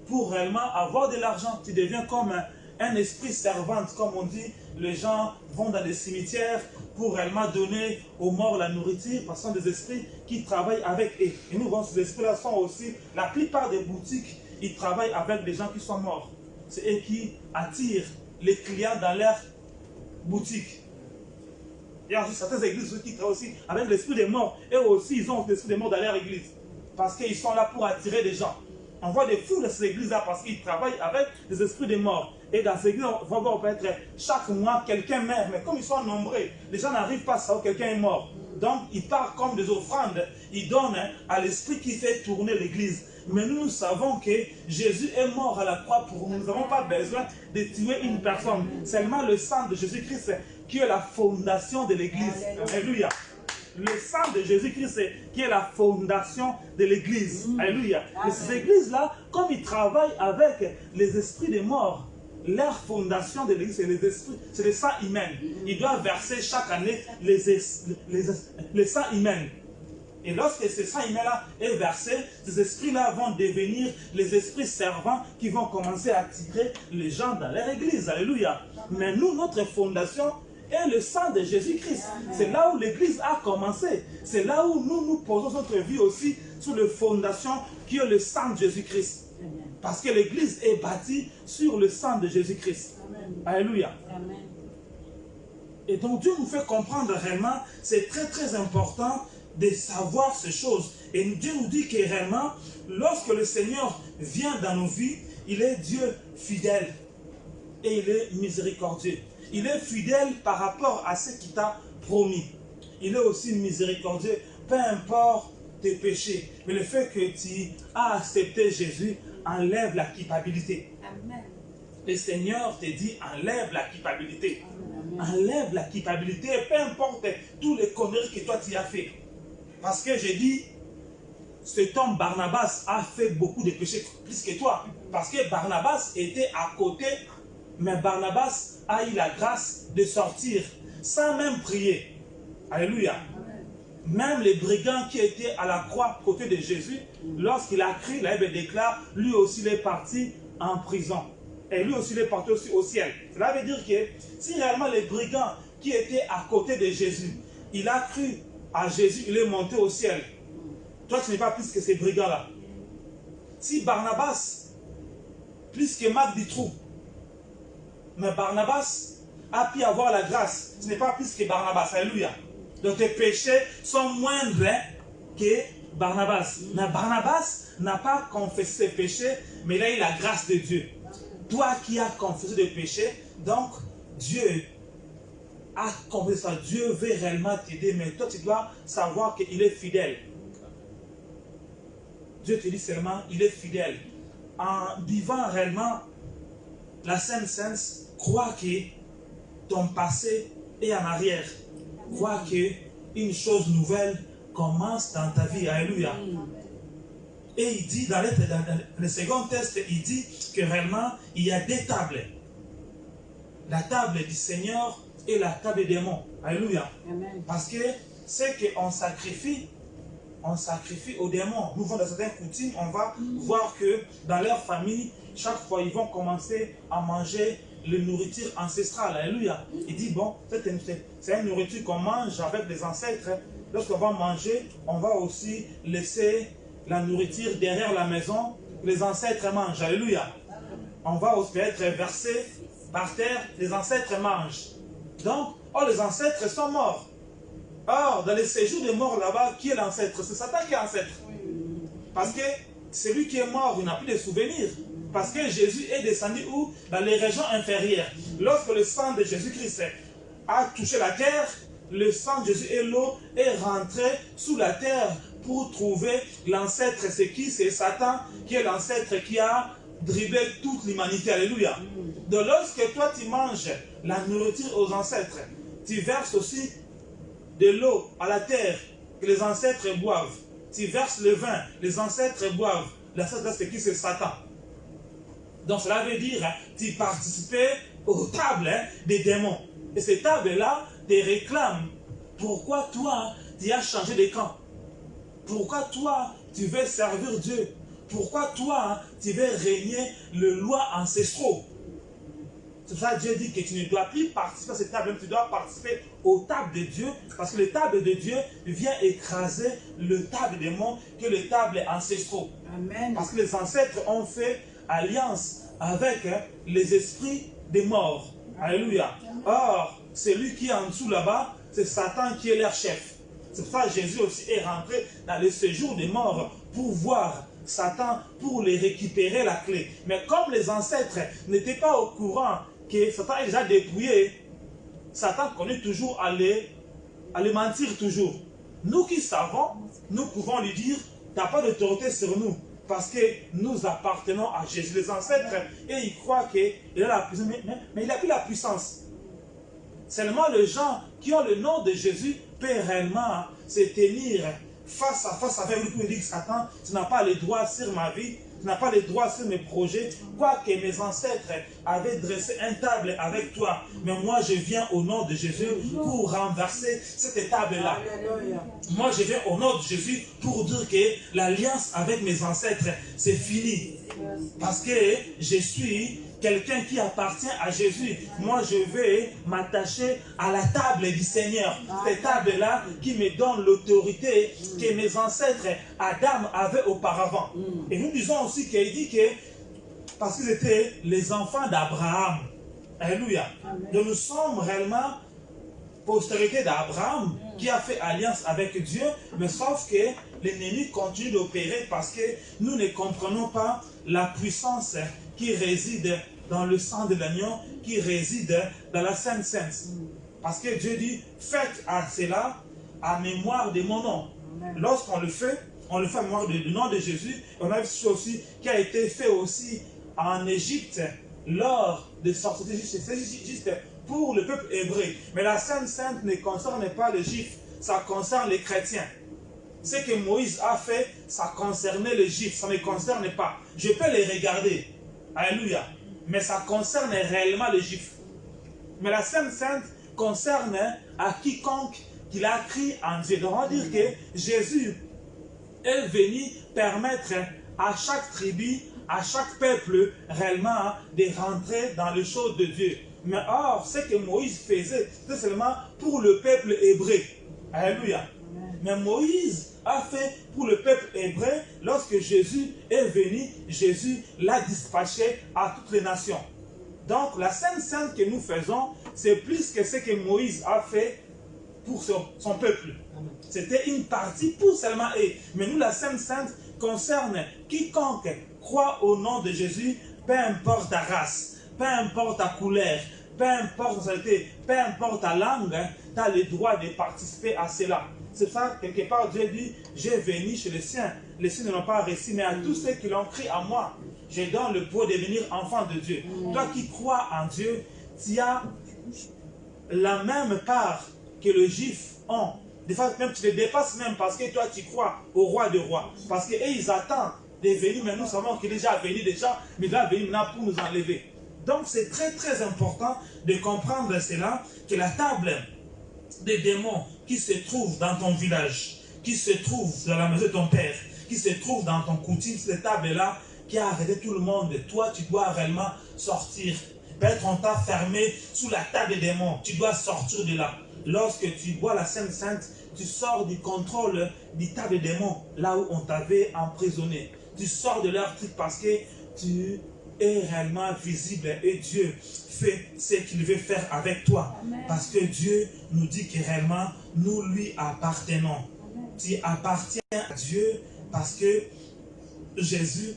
Speaker 4: Pour réellement avoir de l'argent, tu deviens comme un esprit servante, comme on dit. Les gens vont dans les cimetières pour réellement donner aux morts la nourriture, parce que ce sont des esprits qui travaillent avec eux. Et nous, ces esprits-là sont aussi, la plupart des boutiques, ils travaillent avec des gens qui sont morts. C'est eux qui attirent les clients dans leur boutique. Il y a aussi certaines églises qui travaillent aussi avec l'esprit des morts. Et aussi, ils ont l'esprit des morts dans leur église. Parce qu'ils sont là pour attirer des gens. On voit des fous de ces églises-là parce qu'ils travaillent avec les esprits des morts. Et dans ces églises, on va voir peut-être chaque mois quelqu'un meurt. Mais comme ils sont nombreux, les gens n'arrivent pas à savoir que quelqu'un est mort. Donc, ils partent comme des offrandes. Ils donnent à l'esprit qui fait tourner l'église. Mais nous savons que Jésus est mort à la croix pour nous. Nous n'avons pas besoin de tuer une personne. Seulement le sang de Jésus-Christ qui est la fondation de l'église. Alléluia. Le sang de Jésus-Christ qui est la fondation de l'église. Alléluia. Et ces églises-là, comme ils travaillent avec les esprits des morts, leur fondation de l'église, c'est les esprits, c'est le sang humain. Ils doivent verser chaque année les sangs humains. Et lorsque ce sang humain-là est versé, ces esprits-là vont devenir les esprits servants qui vont commencer à attirer les gens dans leur église. Alléluia. Mais nous, notre fondation est le sang de Jésus-Christ. C'est là où l'église a commencé. C'est là où nous posons notre vie aussi sur la fondation qui est le sang de Jésus-Christ. Parce que l'église est bâtie sur le sang de Jésus-Christ. Alléluia.
Speaker 1: Amen.
Speaker 4: Et donc Dieu nous fait comprendre réellement, c'est très très important de savoir ces choses. Et Dieu nous dit que réellement, lorsque le Seigneur vient dans nos vies, il est Dieu fidèle et il est miséricordieux. Il est fidèle par rapport à ce qu'il t'a promis. Il est aussi miséricordieux, peu importe tes péchés. Mais le fait que tu as accepté Jésus enlève la culpabilité.
Speaker 3: Amen.
Speaker 4: Le Seigneur te dit, enlève la culpabilité. Enlève la culpabilité, peu importe tous les conneries que toi tu as fait. Parce que j'ai dit, cet homme Barnabas a fait beaucoup de péchés plus que toi. Parce que Barnabas était à côté, mais Barnabas a eu la grâce de sortir sans même prier. Alléluia. Même les brigands qui étaient à la croix côté de Jésus, lorsqu'il a crié, la Bible déclare, lui aussi il est parti en prison. Et lui aussi il est parti aussi au ciel. Cela veut dire que si réellement les brigands qui étaient à côté de Jésus, il a cru à Jésus, il est monté au ciel. Toi tu n'es pas plus que ces brigands-là. Si Barnabas, plus que Marc Dutroux, mais Barnabas a pu avoir la grâce, ce n'est pas plus que Barnabas. Alléluia. Donc tes péchés sont moindres que Barnabas. Mais Barnabas n'a pas confessé ses péchés, mais il a eu la grâce de Dieu. Toi qui as confessé des péchés, donc Dieu a confessé ça. Dieu veut réellement t'aider, mais toi tu dois savoir qu'il est fidèle. Dieu te dit seulement, il est fidèle. En vivant réellement la Sainte Sainte, crois que ton passé est en arrière. Crois qu'une chose nouvelle commence dans ta vie. Alléluia. Et il dit, dans le second test, il dit que réellement, il y a deux tables. La table du Seigneur et la table des démons. Alléluia.
Speaker 1: Amen.
Speaker 4: Parce que c'est qu'on sacrifie, aux démons. Nous venons dans certaines coutumes, on va voir que dans leur famille, chaque fois, ils vont commencer à manger la nourriture ancestrale. Alléluia. Il dit, bon, c'est une nourriture qu'on mange avec les ancêtres. Lorsqu'on va manger, on va aussi laisser la nourriture derrière la maison. Les ancêtres mangent. Alléluia. On va aussi être versé par terre. Les ancêtres mangent. Donc, les ancêtres sont morts. Or, dans les séjours des morts là-bas, qui est l'ancêtre? C'est Satan qui est ancêtre. Parce que celui qui est mort, il n'a plus de souvenirs. Parce que Jésus est descendu où? Dans les régions inférieures. Lorsque le sang de Jésus-Christ a touché la terre, le sang de Jésus et l'eau est rentré sous la terre pour trouver l'ancêtre. C'est qui? C'est Satan qui est l'ancêtre qui a dribblé toute l'humanité. Alléluia. Donc lorsque toi tu manges la nourriture aux ancêtres, tu verses aussi de l'eau à la terre que les ancêtres boivent. Tu verses le vin, les ancêtres boivent. L'ancêtre c'est qui? C'est Satan. Donc cela veut dire, tu participais aux tables des démons. Et ces tables-là te réclament. Pourquoi toi, tu as changé de camp? Pourquoi toi, tu veux servir Dieu? Pourquoi toi, tu veux régner les lois ancestraux? C'est pour ça que Dieu dit que tu ne dois plus participer à ces tables, mais tu dois participer aux tables de Dieu, parce que les tables de Dieu viennent écraser le table des démons que les tables ancestraux.
Speaker 1: Amen.
Speaker 4: Parce que les ancêtres ont fait alliance avec les esprits des morts. Alléluia. Or, celui qui est en dessous là-bas, c'est Satan qui est leur chef. C'est pour ça que Jésus aussi est rentré dans le séjour des morts pour voir Satan, pour les récupérer la clé. Mais comme les ancêtres n'étaient pas au courant que Satan est déjà dépouillé, Satan connaît toujours à les mentir toujours. Nous qui savons, nous pouvons lui dire, tu n'as pas d'autorité sur nous. Parce que nous appartenons à Jésus, les ancêtres, et ils croient qu'il a la puissance, mais il n'a plus la puissance. Seulement les gens qui ont le nom de Jésus peuvent réellement se tenir face à face avec lui pour dire, Satan, tu n'as pas le droit sur ma vie, tu n'as pas le droit sur mes projets, quoique mes ancêtres avaient dressé un table avec toi, mais moi je viens au nom de Jésus pour renverser cette table-là. Moi je viens au nom de Jésus pour dire que l'alliance avec mes ancêtres, c'est fini. Parce que je suis quelqu'un qui appartient à Jésus. Moi je vais m'attacher à la table du Seigneur. Cette table-là qui me donne l'autorité que mes ancêtres Adam avait auparavant. Et nous disons aussi qu'il dit que parce qu'ils étaient les enfants d'Abraham. Alléluia. Donc nous sommes réellement postérité d'Abraham qui a fait alliance avec Dieu, mais sauf que l'ennemi continue d'opérer parce que nous ne comprenons pas la puissance qui réside dans le sang de l'agneau, qui réside dans la Sainte Sainte. Parce que Dieu dit, faites à cela à mémoire de mon nom. Lorsqu'on le fait à mémoire du nom de Jésus. On a vu ce aussi qui a été fait aussi en Égypte lors de sortie d'Égypte. C'est juste pour le peuple hébreu. Mais la Sainte Sainte ne concerne pas les Juifs, ça concerne les chrétiens. Ce que Moïse a fait, ça concernait les Juifs, ça ne me concerne pas. Je peux les regarder, alléluia, mais ça concerne réellement les Juifs. Mais la Sainte Sainte concerne à quiconque qu'il a cru en Dieu. Donc on va dire que Jésus est venu permettre à chaque tribu, à chaque peuple réellement de rentrer dans les choses de Dieu. Mais or, ce que Moïse faisait, c'était seulement pour le peuple hébreu. Alléluia. Mais Moïse a fait pour le peuple hébreu, lorsque Jésus est venu, Jésus l'a dispatché à toutes les nations. Donc la Sainte Sainte que nous faisons, c'est plus que ce que Moïse a fait pour son peuple. C'était une partie pour seulement eux. Mais nous, la Sainte Sainte concerne quiconque croit au nom de Jésus, peu importe ta race, peu importe ta couleur, peu importe ta société, peu importe ta langue, tu as le droit de participer à cela. C'est ça, quelque part, Dieu dit, j'ai venu chez les siens. Les siens ne l'ont pas reçu, mais à tous ceux qui l'ont cru en moi, je donne le pouvoir de devenir enfant de Dieu. Toi qui crois en Dieu, tu as la même part que les Juifs ont. Des fois, même tu les dépasses même parce que toi, tu crois au roi des rois. Parce qu'eux, ils attendent de venir, mais nous savons qu'il est déjà venu déjà, mais il va venir maintenant pour nous enlever. Donc, c'est très, très important de comprendre cela, que la table des démons qui se trouve dans ton village, qui se trouve dans la maison de ton père, qui se trouve dans ton coutume, cette table-là, qui a arrêté tout le monde, toi, tu dois réellement sortir. Peut-être on t'a fermé sous la table des démons, tu dois sortir de là. Lorsque tu bois la Sainte Sainte, tu sors du contrôle du tas de démons, là où on t'avait emprisonné. Tu sors de leur truc parce que tu es réellement visible et Dieu fait ce qu'il veut faire avec toi. Amen. Parce que Dieu nous dit que réellement, nous lui appartenons. Amen. Tu appartiens à Dieu parce que Jésus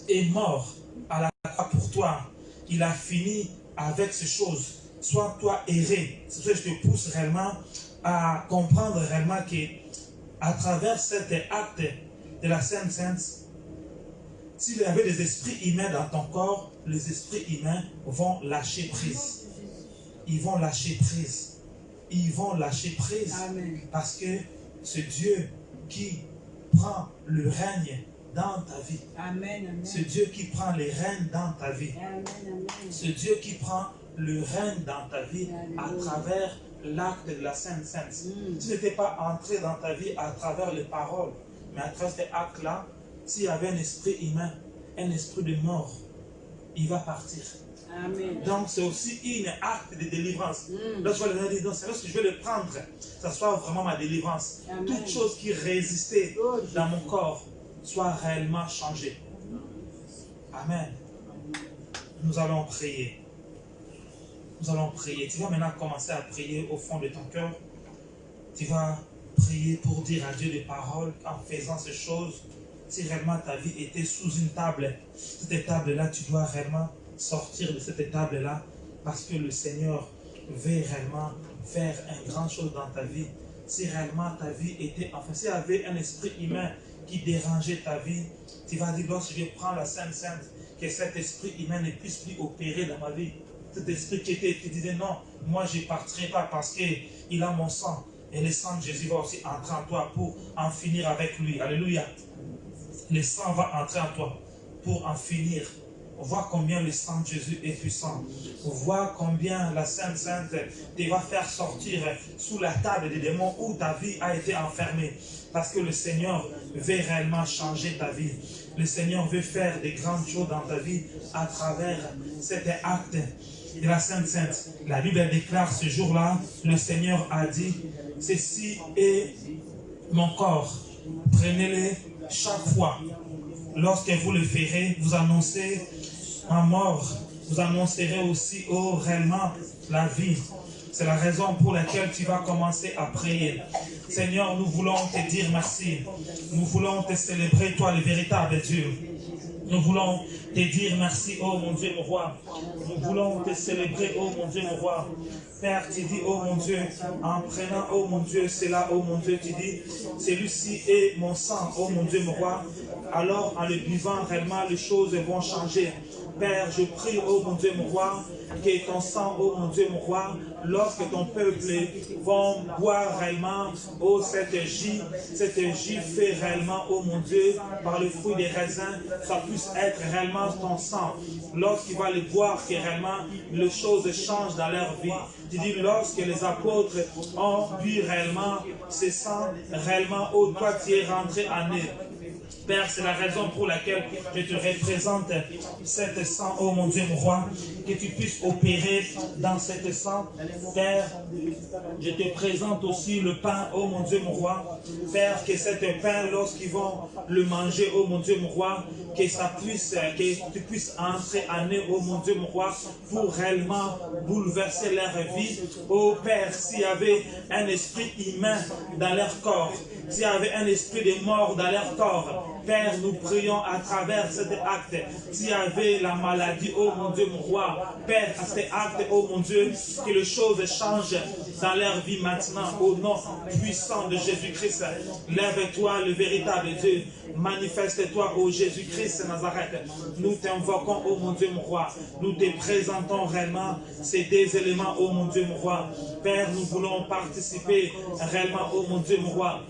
Speaker 4: est mort à la croix pour toi. Il a fini avec ces choses. Sois toi erré. C'est ce que je te pousse réellement à comprendre réellement qu'à travers cet acte de la Sainte Sainte, s'il y avait des esprits humains dans ton corps, les esprits humains vont lâcher prise. Ils vont lâcher prise. Ils vont lâcher prise. Amen. Parce que c'est Dieu qui prend le règne dans ta vie. Amen, amen. C'est Dieu qui prend les rênes dans ta vie. Amen, amen. C'est Dieu qui prend le règne dans ta vie à travers l'acte de la Sainte Sainte. Tu n'étais pas entré dans ta vie à travers les paroles, mais à travers cet acte-là, s'il y avait un esprit humain, un esprit de mort, il va partir. Amen. Donc c'est aussi un acte de délivrance. Lorsque je vais le dire, c'est lorsque je vais le prendre, ça soit vraiment ma délivrance. Amen. Toute chose qui résistait dans mon corps soit réellement changée. Amen. Nous allons prier. Nous allons prier. Tu vas maintenant commencer à prier au fond de ton cœur. Tu vas prier pour dire à Dieu des paroles en faisant ces choses. Si réellement ta vie était sous une table, cette table-là, tu dois réellement sortir de cette table-là parce que le Seigneur veut réellement faire une grande chose dans ta vie. Si réellement ta vie était, enfin, s'il y avait un esprit humain qui dérangeait ta vie, tu vas dire, lorsque je prends la Sainte Sainte, que cet esprit humain ne puisse plus opérer dans ma vie. Cet esprit qui disait non, moi je ne partirai pas parce qu'il a mon sang. Et le sang de Jésus va aussi entrer en toi pour en finir avec lui. Alléluia. Le sang va entrer en toi pour en finir. On voit combien le sang de Jésus est puissant. On voit combien la Sainte Sainte te va faire sortir sous la table des démons où ta vie a été enfermée. Parce que le Seigneur veut réellement changer ta vie. Le Seigneur veut faire des grandes choses dans ta vie à travers cet acte de la Sainte Sainte. La Bible déclare ce jour-là, le Seigneur a dit, ceci est mon corps. Prenez-le chaque fois lorsque vous le ferez, vous annoncez ma mort, vous annoncerez aussi, réellement la vie. C'est la raison pour laquelle tu vas commencer à prier. Seigneur, nous voulons te dire merci. Nous voulons te célébrer, toi, le véritable Dieu. Nous voulons te dire merci, oh mon Dieu, mon roi. Nous voulons te célébrer, oh mon Dieu, mon roi. Père, tu dis, oh mon Dieu, en prenant, oh mon Dieu, c'est là, oh mon Dieu, tu dis, celui-ci est mon sang, oh mon Dieu, mon roi. Alors, en le buvant, réellement, les choses vont changer. Père, je prie, oh mon Dieu, mon roi, que ton sang, oh mon Dieu, mon roi, lorsque ton peuple vont boire réellement, oh cette J fait réellement, oh mon Dieu, par le fruit des raisins, ça puisse être réellement ton sang. Lorsqu'il va les boire, que réellement, les choses changent dans leur vie. Tu dis, lorsque les apôtres ont bu réellement ce sang, réellement, oh toi tu es rentré en eux. Père, c'est la raison pour laquelle je te représente cette sang, oh mon Dieu, mon roi, que tu puisses opérer dans cette sang. Père, je te présente aussi le pain, oh mon Dieu, mon roi. Père, que cet pain, lorsqu'ils vont le manger, oh mon Dieu, mon roi, que tu puisses entrer en eux, oh mon Dieu, mon roi, pour réellement bouleverser leur vie. Oh Père, s'il y avait un esprit humain dans leur corps, s'il y avait un esprit de mort dans leur corps, Père, nous prions à travers cet acte. S'il y avait la maladie, oh mon Dieu, mon roi, Père, à cet acte, oh mon Dieu, que les choses changent dans leur vie maintenant, au nom puissant de Jésus-Christ. Lève-toi, le véritable Dieu. Manifeste-toi, ô Jésus-Christ Nazareth. Nous t'invoquons, ô mon Dieu, mon roi. Nous te présentons réellement ces deux éléments, ô mon Dieu, mon roi. Père, nous voulons participer réellement, ô mon Dieu, mon roi.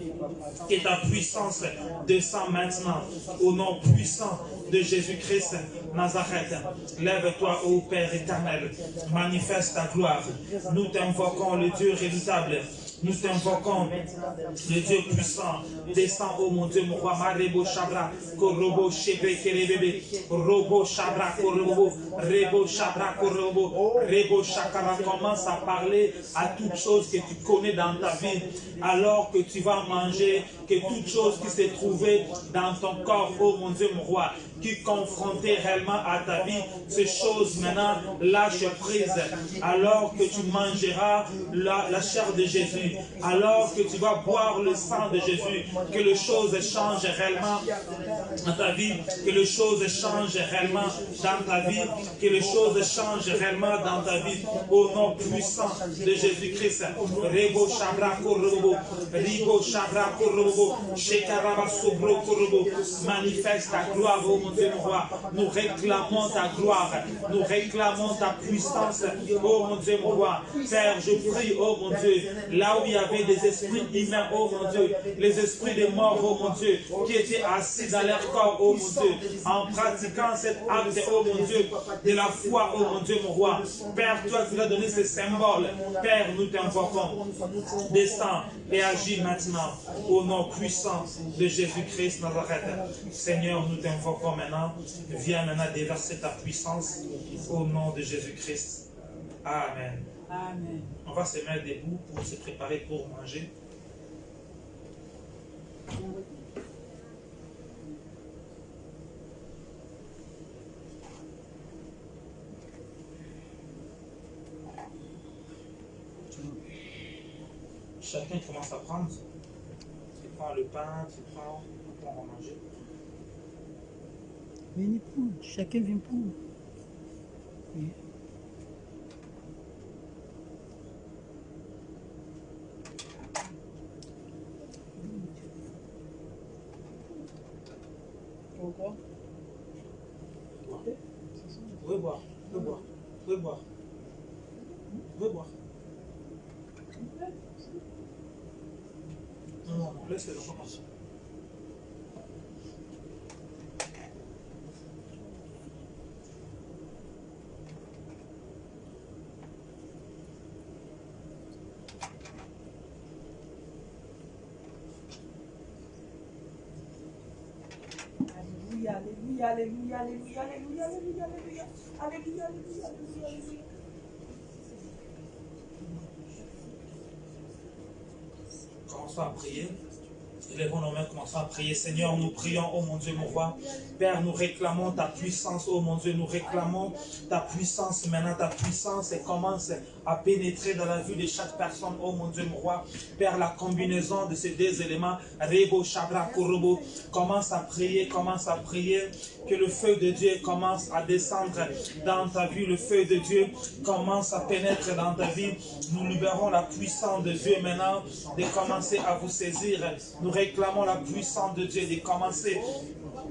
Speaker 4: Que ta puissance descend maintenant, au nom puissant de Jésus-Christ Nazareth. Lève-toi, ô Père éternel. Manifeste ta gloire. Nous t'invoquons, le Dieu redoutable. Nous t'invoquons, le Dieu puissant. Descends, ô mon Dieu, mon roi. Marebo Chabra, Korobo, Chebe, Kerebebe, Robo Chabra, Korobo, Rebo Chabra, Korobo, Rebo Chakara. Commence à parler à toutes choses que tu connais dans ta vie, alors que tu vas manger, que toutes choses qui s'est trouvées dans ton corps, ô mon Dieu, mon roi, qui confrontait réellement à ta vie, ces choses maintenant lâche prise, alors que tu mangeras la chair de Jésus, alors que tu vas boire le sang de Jésus, que les choses changent réellement dans ta vie, que les choses changent réellement dans ta vie, que les choses changent réellement dans ta vie, au nom puissant de Jésus-Christ. Rebo Chabra Korobo, Ribo Chabra Korobo, Shekaraba Sobro Korobo, manifeste ta gloire, oh mon Dieu, mon roi. Nous réclamons ta gloire, nous réclamons ta puissance, oh mon Dieu, mon roi. Père, je prie, oh mon Dieu, là où il y avait des esprits humains, oh mon Dieu, les esprits des morts, oh mon Dieu, qui étaient assis dans leur corps, oh mon Dieu, en pratiquant cet acte, oh mon Dieu, de la foi, oh mon Dieu, mon roi. Père, toi qui as donné ce symbole, Père, nous t'invoquons. Descends et agis maintenant, au nom puissant de Jésus-Christ Nazareth. Seigneur, nous t'invoquons maintenant. Viens maintenant déverser ta puissance au nom de Jésus-Christ. Amen.
Speaker 1: Amen.
Speaker 4: On va se mettre debout pour se préparer pour manger. Chacun commence à prendre. Tu prends le pain, tu prends, on va manger.
Speaker 2: Venez prendre, chacun vient prendre. Oui. Pourquoi?
Speaker 4: Vous pouvez boire, vous pouvez boire, vous pouvez boire. Vous pouvez boire. Non, non, laisse-le, on commence.
Speaker 2: Alléluia, alléluia, alléluia, alléluia, alléluia, alléluia, alléluia, alléluia, alléluia, alléluia.
Speaker 4: Commençons à prier. Lèvons nos mains, commençons à prier. Seigneur, nous prions, oh mon Dieu, mon roi. Père, nous réclamons ta puissance, oh mon Dieu, nous réclamons ta puissance maintenant, ta puissance et commence à pénétrer dans la vie de chaque personne, oh mon Dieu, mon roi. Père, la combinaison de ces deux éléments, Rebo, Shabra, Korobo, commence à prier, que le feu de Dieu commence à descendre dans ta vie, le feu de Dieu commence à pénétrer dans ta vie. Nous libérons la puissance de Dieu maintenant de commencer à vous saisir. Nous réclamons la puissance de Dieu de commencer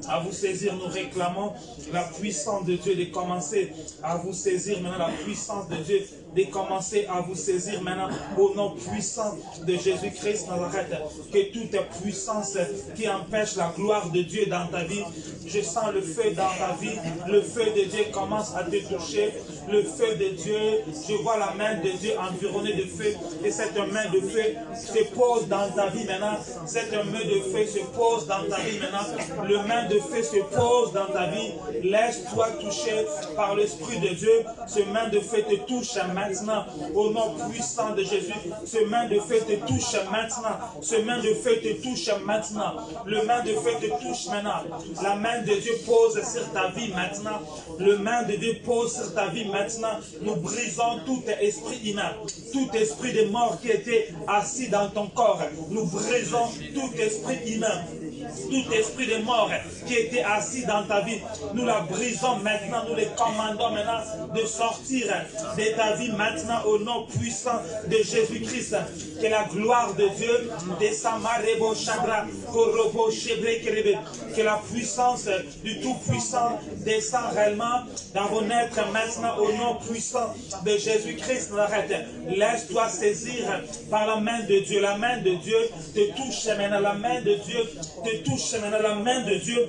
Speaker 4: à vous saisir. Nous réclamons la puissance de Dieu de commencer à vous saisir maintenant. La puissance de Dieu de commencer à vous saisir maintenant au nom puissant de Jésus-Christ Nazareth. Que toute puissance qui empêche la gloire de Dieu dans ta vie, je sens le feu dans ta vie, le feu de Dieu commence à te toucher, le feu de Dieu, je vois la main de Dieu environnée de feu, et cette main de feu se pose dans ta vie maintenant, cette main de feu se pose dans ta vie maintenant, le main de feu se pose dans ta vie, laisse-toi toucher par l'Esprit de Dieu, ce main de feu te touche maintenant, au nom puissant de Jésus, ce main de feu te touche maintenant, ce main de feu te touche maintenant, le main de feu te touche maintenant, la main de Dieu pose sur ta vie maintenant, le main de Dieu pose sur ta vie maintenant, nous brisons tout esprit humain, tout esprit de mort qui était assis dans ton corps, nous brisons tout esprit humain, tout esprit de mort qui était assis dans ta vie, nous la brisons maintenant, nous les commandons maintenant de sortir de ta vie maintenant au nom puissant de Jésus-Christ. Que la gloire de Dieu descende, que la puissance du Tout-Puissant descend réellement dans vos êtres maintenant au nom puissant de Jésus-Christ. Laisse-toi saisir par la main de Dieu. La main de Dieu te touche maintenant. La main de Dieu te touche maintenant. La main de Dieu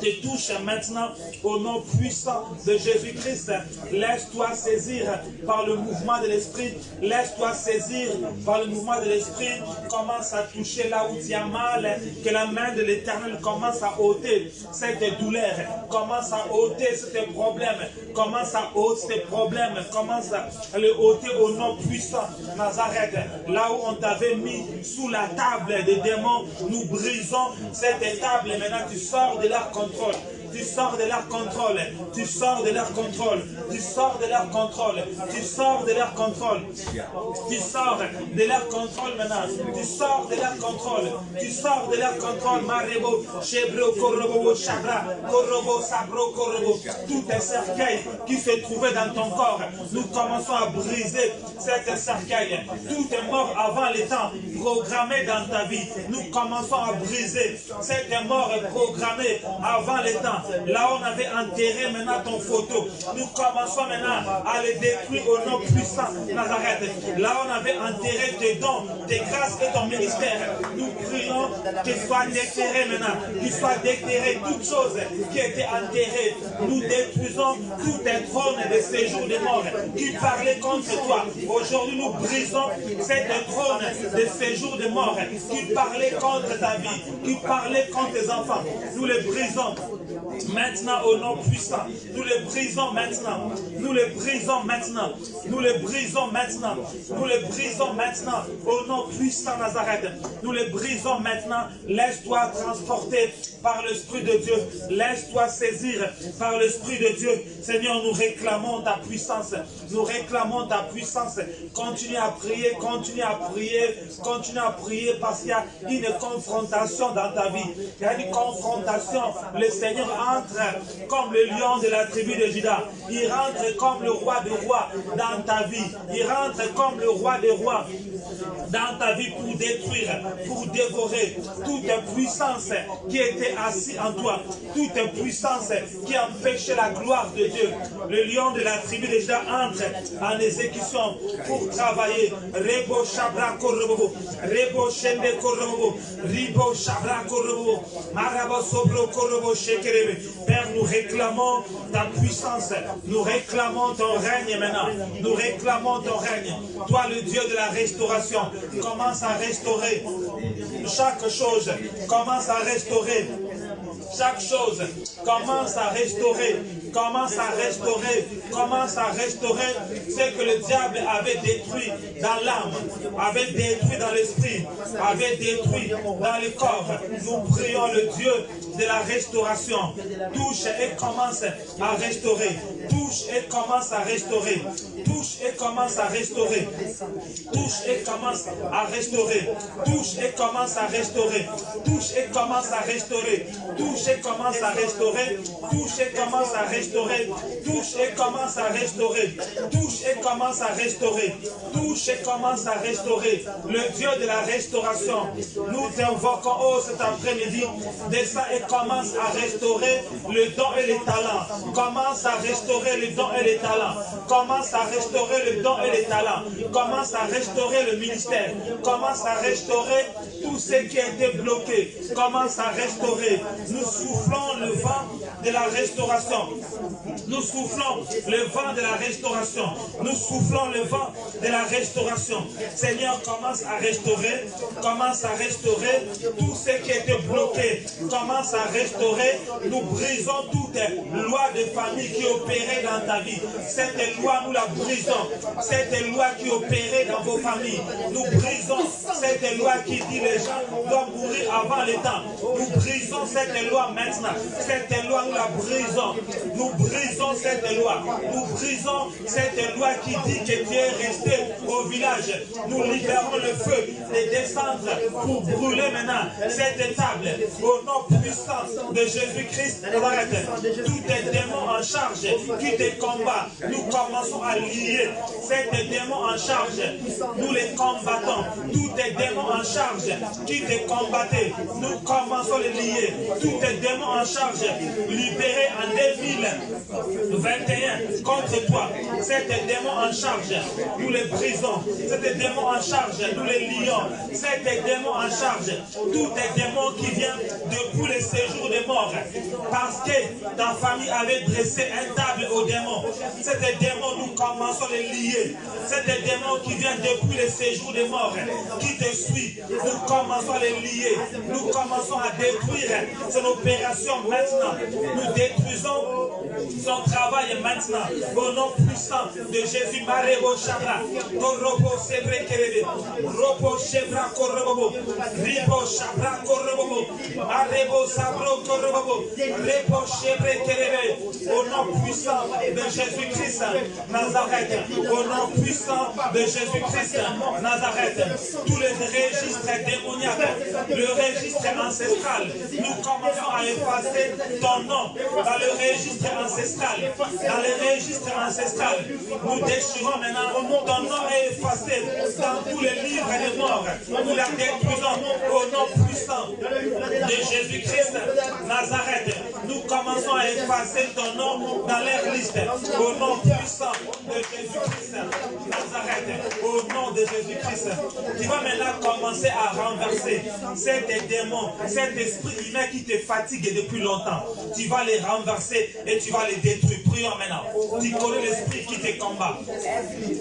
Speaker 4: te touche maintenant au nom puissant de Jésus-Christ. Laisse-toi saisir par le mouvement de l'Esprit. Laisse-toi saisir par le mouvement de l'Esprit. Commence à toucher là où tu as mal. Que la main de l'Éternel commence à ôter cette douleur. Commence à ôter ces problèmes. Commence à ôter ces problèmes. Commence à les ôter au nom puissant. Nazareth, là où on t'avait mis sous la table des démons, nous brisons cette table. Maintenant, tu sors de leur contrôle. Tu sors de leur contrôle, tu sors de leur contrôle, tu sors de leur contrôle, tu sors de leur contrôle, tu sors de leur contrôle maintenant, tu sors de leur contrôle, tu sors de leur contrôle, Marebo, Chebro, Korobo, Chabra, Korobo, Sabro, Korobo, tout un cercueil qui se trouvait dans ton corps, nous commençons à briser cet cercueil, tout est mort avant les temps, programmé dans ta vie, nous commençons à briser cette mort programmée avant les temps. Là on avait enterré maintenant ton photo, nous commençons maintenant à les détruire au nom puissant Nazareth. Là on avait enterré tes dons, tes grâces et ton ministère. Nous prions qu'il soit déterré maintenant, qu'il soit déterré toutes choses qui étaient enterrées. Nous détruisons tout un trône de séjour des morts qui parlait contre toi. Aujourd'hui nous brisons cet trône de séjour des morts qui parlait contre ta vie, qui parlait contre tes enfants. Nous les brisons maintenant au nom puissant, nous les brisons maintenant, nous les brisons maintenant, nous les brisons maintenant, nous les brisons maintenant au nom puissant Nazareth, nous les brisons maintenant. Laisse-toi transporter par l'Esprit de Dieu, laisse-toi saisir par l'Esprit de Dieu. Seigneur, nous réclamons ta puissance, nous réclamons ta puissance. Continue à prier, continue à prier, continue à prier parce qu'il y a une confrontation dans ta vie, il y a une confrontation. Le Seigneur entre comme le lion de la tribu de Juda. Il rentre comme le roi des rois dans ta vie. Il rentre comme le roi des rois dans ta vie pour détruire, pour dévorer toute puissance qui était assise en toi, toute puissance qui empêchait la gloire de Dieu. Le lion de la tribu de Juda entre en exécution pour travailler. Rebo Shabra Korobo, Rebo Shende Korobo, Ribo Shabra Korobo, Marabo Sobro Korobo Shekerebe. Père, nous réclamons ta puissance, nous réclamons ton règne maintenant, nous réclamons ton règne. Toi, le Dieu de la restauration, commence à restaurer chaque chose, commence à restaurer chaque chose, commence à restaurer, commence à restaurer, commence à restaurer ce que le diable avait détruit dans l'âme, avait détruit dans l'esprit, avait détruit dans le corps. Nous prions le Dieu de la restauration. Touche et commence à restaurer. Touche et commence à restaurer. Touche et commence à restaurer. Touche et commence à restaurer. Touche et commence à restaurer. Touche et commence à restaurer. Touche et commence à restaurer. Touche et commence à restaurer. Touche et commence à restaurer. Touche et commence à restaurer. Touche et commence à restaurer. Le Dieu de la restauration. Nous t'invoquons, oh, cet après-midi. Descends et commence à restaurer le don et les talents. Commence à restaurer le don et les talents. Commence à restaurer le don et les talents. Commence à restaurer le ministère. Commence à restaurer tout ce qui a été bloqué. Commence à restaurer. Nous soufflons le vent de la restauration. Nous soufflons le vent de la restauration. Nous soufflons le vent de la restauration. Seigneur, commence à restaurer. Commence à restaurer tout ce qui a été bloqué. Commence à restaurer. Nous brisons toute loi de famille qui opérait dans ta vie. Cette loi, nous la brisons. Cette loi qui opérait dans vos familles. Nous brisons cette loi qui dit les gens doivent mourir avant le temps. Nous brisons cette loi maintenant. Cette loi, nous la brisons. Nous brisons cette loi. Nous brisons cette loi qui dit que tu es resté au village. Nous libérons le feu de descendre pour brûler maintenant cette table. Au nom puissant de Jésus-Christ, tous les démons en charge qui te combattent, nous commençons à lier ces démons en charge. Nous les combattons. Tous les démons en charge qui te combattaient, nous commençons à les lier. Tous les démons en charge libérés en 2021 contre toi. Ces démons en charge, nous les brisons. Ces démons en charge, nous les lions. Ces démons en charge, tous les démons qui viennent depuis le séjour des morts, parce que ta famille avait dressé un table aux démons. Ces démons, nous commençons à les lier. Ces démons qui viennent depuis le séjour des morts, qui te suivent, nous commençons à les lier. Nous commençons à détruire son opération maintenant. Nous détruisons son travail maintenant. Au nom puissant de Jésus, Marebo Chabra, Korobo Sebre Kerebe, Robo Chebra Korobo, Ribo Chabra Korobo, Marebo Sabro Korobo, Rebo Chebre Kerebe. Au nom puissant de Jésus-Christ, Nazareth. Au nom puissant de Jésus-Christ, Nazareth. Tous les registres démoniaques, le registre ancestral, nous commençons à effacer ton nom dans le registre ancestral. Dans le registre ancestral, nous déchirons maintenant. Ton nom est effacé dans tous les livres des morts. Nous la détruisons au nom puissant de Jésus-Christ, Nazareth. Nous commençons à effacer ton nom dans leur liste. Au nom puissant de Jésus-Christ, Nazareth. Au nom de Jésus-Christ, tu vas maintenant commencer à renverser cet démon, cet esprit humain qui te fatigue depuis longtemps. Tu vas les renverser et tu vas les détruire. Prions maintenant. Tu connais l'esprit qui te combat.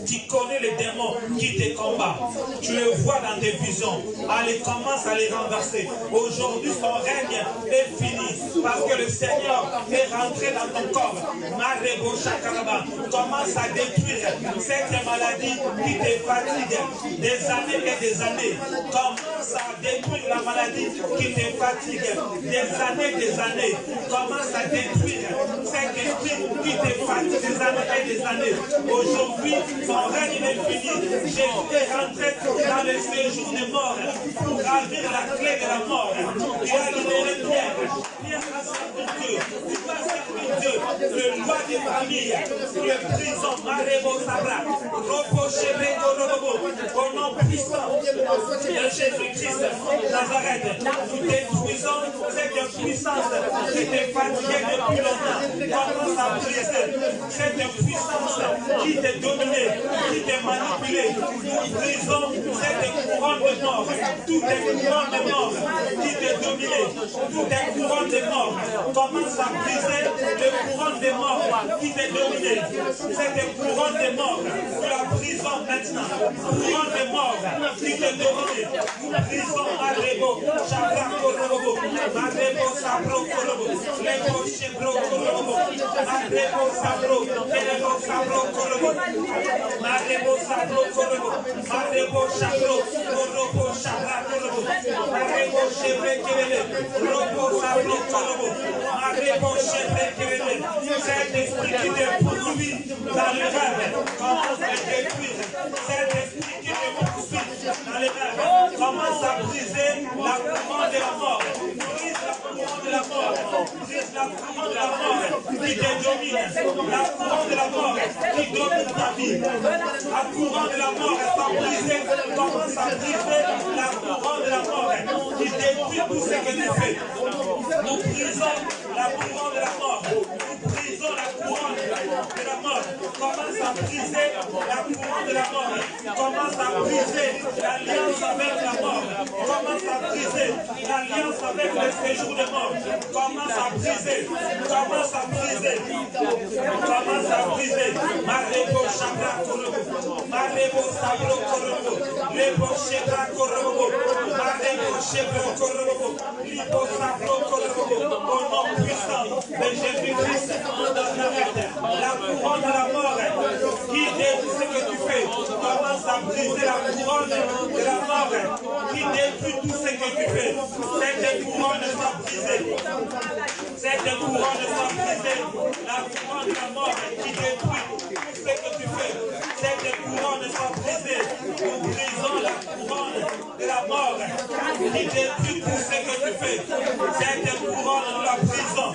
Speaker 4: Tu connais les démons qui te combattent. Tu le vois dans tes visions. Allez, commence à les renverser. Aujourd'hui, son règne est fini. Parce que le Seigneur est rentré dans ton corps. Marebo Shakaraba. Commence à détruire cette maladie qui te fatigue des années et des années. Commence à détruire la maladie qui te fatigue des années. Commence à détruire cet esprit qui te fatigue des années et des années. Aujourd'hui, son règne est fini. Jésus est rentré dans le séjour des morts pour gravir la clé de la mort. Il a libéré Pierre. Pierre a servi Dieu. Tu vas servir Dieu. Le loi des familles, le prison, Marebo Sabra, Robo Chebego Robo, au nom puissant de Jésus-Christ, Nazareth. Nous détruisons cette puissance qui t'est fatiguée depuis longtemps. Commence à briser cette puissance qui t'est dominée, qui t'est manipulée. Nous brisons cette couronne de mort, toutes les couronnes de mort qui t'est dominée, toutes les couronnes de mort. Commence à briser les couronnes de mort qui t'est dominée. Cette couronne de mort, nous la brisons brisons maintenant. Couronne de mort qui te domine. Nous brisons Marebo, Chabra Korobo, Marebo Sabro Korobo, Lebo Chebro Korobo, Marebo Sabro, Lebo Sabro Korobo, Marebo Sabro Korobo, Marebo Chabro, Korobo Chabra Korobo, Marebo Chebre Kebele, Robo Sabro Korobo, Marebo Chebre Kebele. Cet esprit qui te poursuit dans le rêve, commence à détruire. Cet esprit qui te poursuit dans les rêves, commence à briser la couronne de la mort. Brise la couronne de la mort. Brise la couronne de la mort qui te domine. La couronne de la mort qui domine ta vie. La couronne de la mort est brisée. Commence à briser la couronne de la mort qui détruit tout ce que tu fais. Nous brisons la couronne de la mort. Nous brisons la couronne de la mort. Commence à briser la couronne de la mort. Commence à briser l'alliance avec la mort. Commence à briser l'alliance avec le séjour de mort. Commence à briser. Commence à briser. Commence à briser. Marebo Chabra Korobo. Marebo Sabro Korobo. Lebo Chebra Korobo. Marebo Chebra Korobo. Libo Sabro Korobo. Au nom puissant de Jésus-Christ de Nazareth. La couronne de la mort qui détruit ce que tu fais. Commence à briser la couronne de la mort qui détruit tout ce que tu fais. Cette couronne soit brisée. Cette couronne soit brisée. La couronne de la mort qui détruit tout ce que tu fais. Cette couronne soit brisée. Nous brisons la couronne de la mort qui détruit tout ce que tu fais. Cette couronne nous la brisons.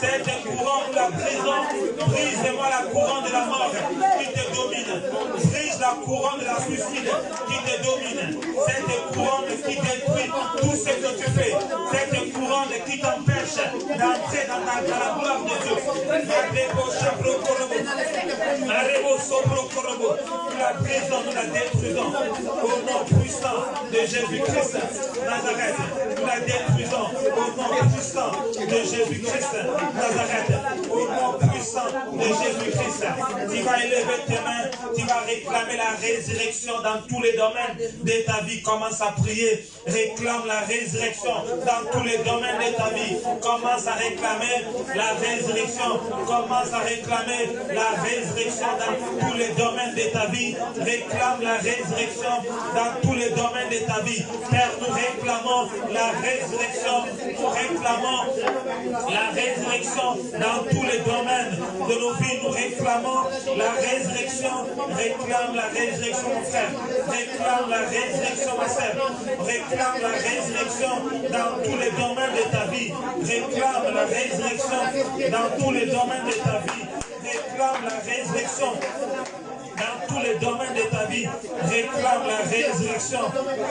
Speaker 4: Cette couronne nous la brisons. Brise-moi la couronne de la mort qui te domine. Brise la couronne de la suicide qui te domine. Cette couronne qui détruit tout ce que tu fais. Cette couronne qui t'empêche d'entrer dans la gloire de Dieu. Nous la brisons, nous la détruisons. Au nom puissant de Jésus-Christ Nazareth. Nous la détruisons. Au nom puissant de Jésus-Christ Nazareth. Au nom puissant de Jésus-Christ. Tu vas élever tes mains. Tu vas réclamer la résurrection dans tous les domaines de ta vie. Commence à prier. Réclame la résurrection dans tous les domaines de ta vie. Commence à réclamer la résurrection. Commence à réclamer la résurrection dans tous les domaines de ta vie. Réclame la résurrection dans tous les domaines de ta vie. Père, nous réclamons la résurrection. Nous réclamons la résurrection dans tous les domaines de nos vies. Nous réclamons la résurrection. Réclame la résurrection, mon frère. Réclame la résurrection, ma sœur. Réclame la résurrection dans tous les domaines de ta vie. Réclame la résurrection dans tous les domaines de ta vie. Réclame la résurrection dans tous les domaines de ta vie. Réclame la résurrection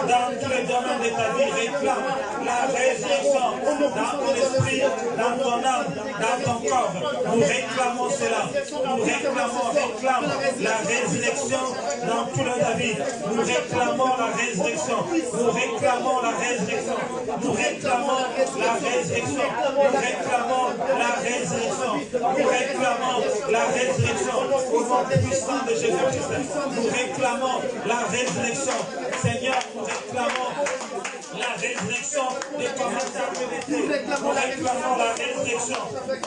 Speaker 4: dans tous les domaines de ta vie. Réclame la résurrection dans ton esprit, dans ton âme, dans ton corps. Nous réclamons cela. Nous réclame la résurrection dans toute ta vie. Nous réclamons la résurrection. Nous réclamons la résurrection. Nous réclamons la résurrection. Nous réclamons la résurrection. Nous réclamons la résurrection au nom puissant de Jésus. Nous réclamons la résurrection. Seigneur, nous réclamons la résurrection de commencer à pénétrer. Nous réclamons la résurrection.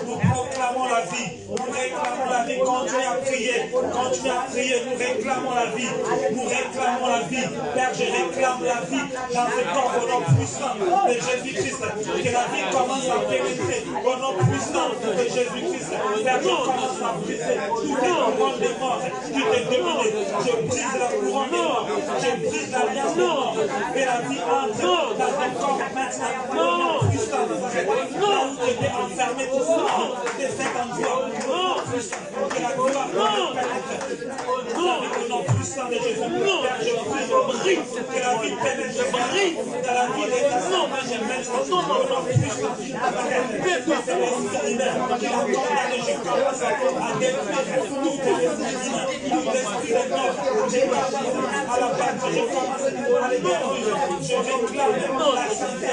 Speaker 4: Nous proclamons la vie. Nous réclamons la vie. Continuez à prier. Continuez à prier. Nous réclamons la vie. Nous réclamons la vie. Père, je réclame la vie dans ce corps au nom puissant de Jésus-Christ. Que la vie commence à pénétrer au nom puissant de Jésus-Christ. Père, je commence à briser toutes les couronnes de mort qui te dominent. Je brise la couronne de mort. Je brise l'alliance de mort. Et la vie entre dans ton corps maintenant. Au nom puissant de Jésus-Christ. Là où tu étais enfermé tout seul de cet endroit. Que la gloire pénètre. Au nom puissant de Jésus. Père, je prie que la vie pénètre dans la vie de ta sœur. Je mets au nom puissant de Jésus. C'est l'esprit humain qui a condamné. Je commence à détruire tout l'esprit humain, tout l'esprit de mort. Je commence à la battre. Je commence à les détruire. Je réclame la santé.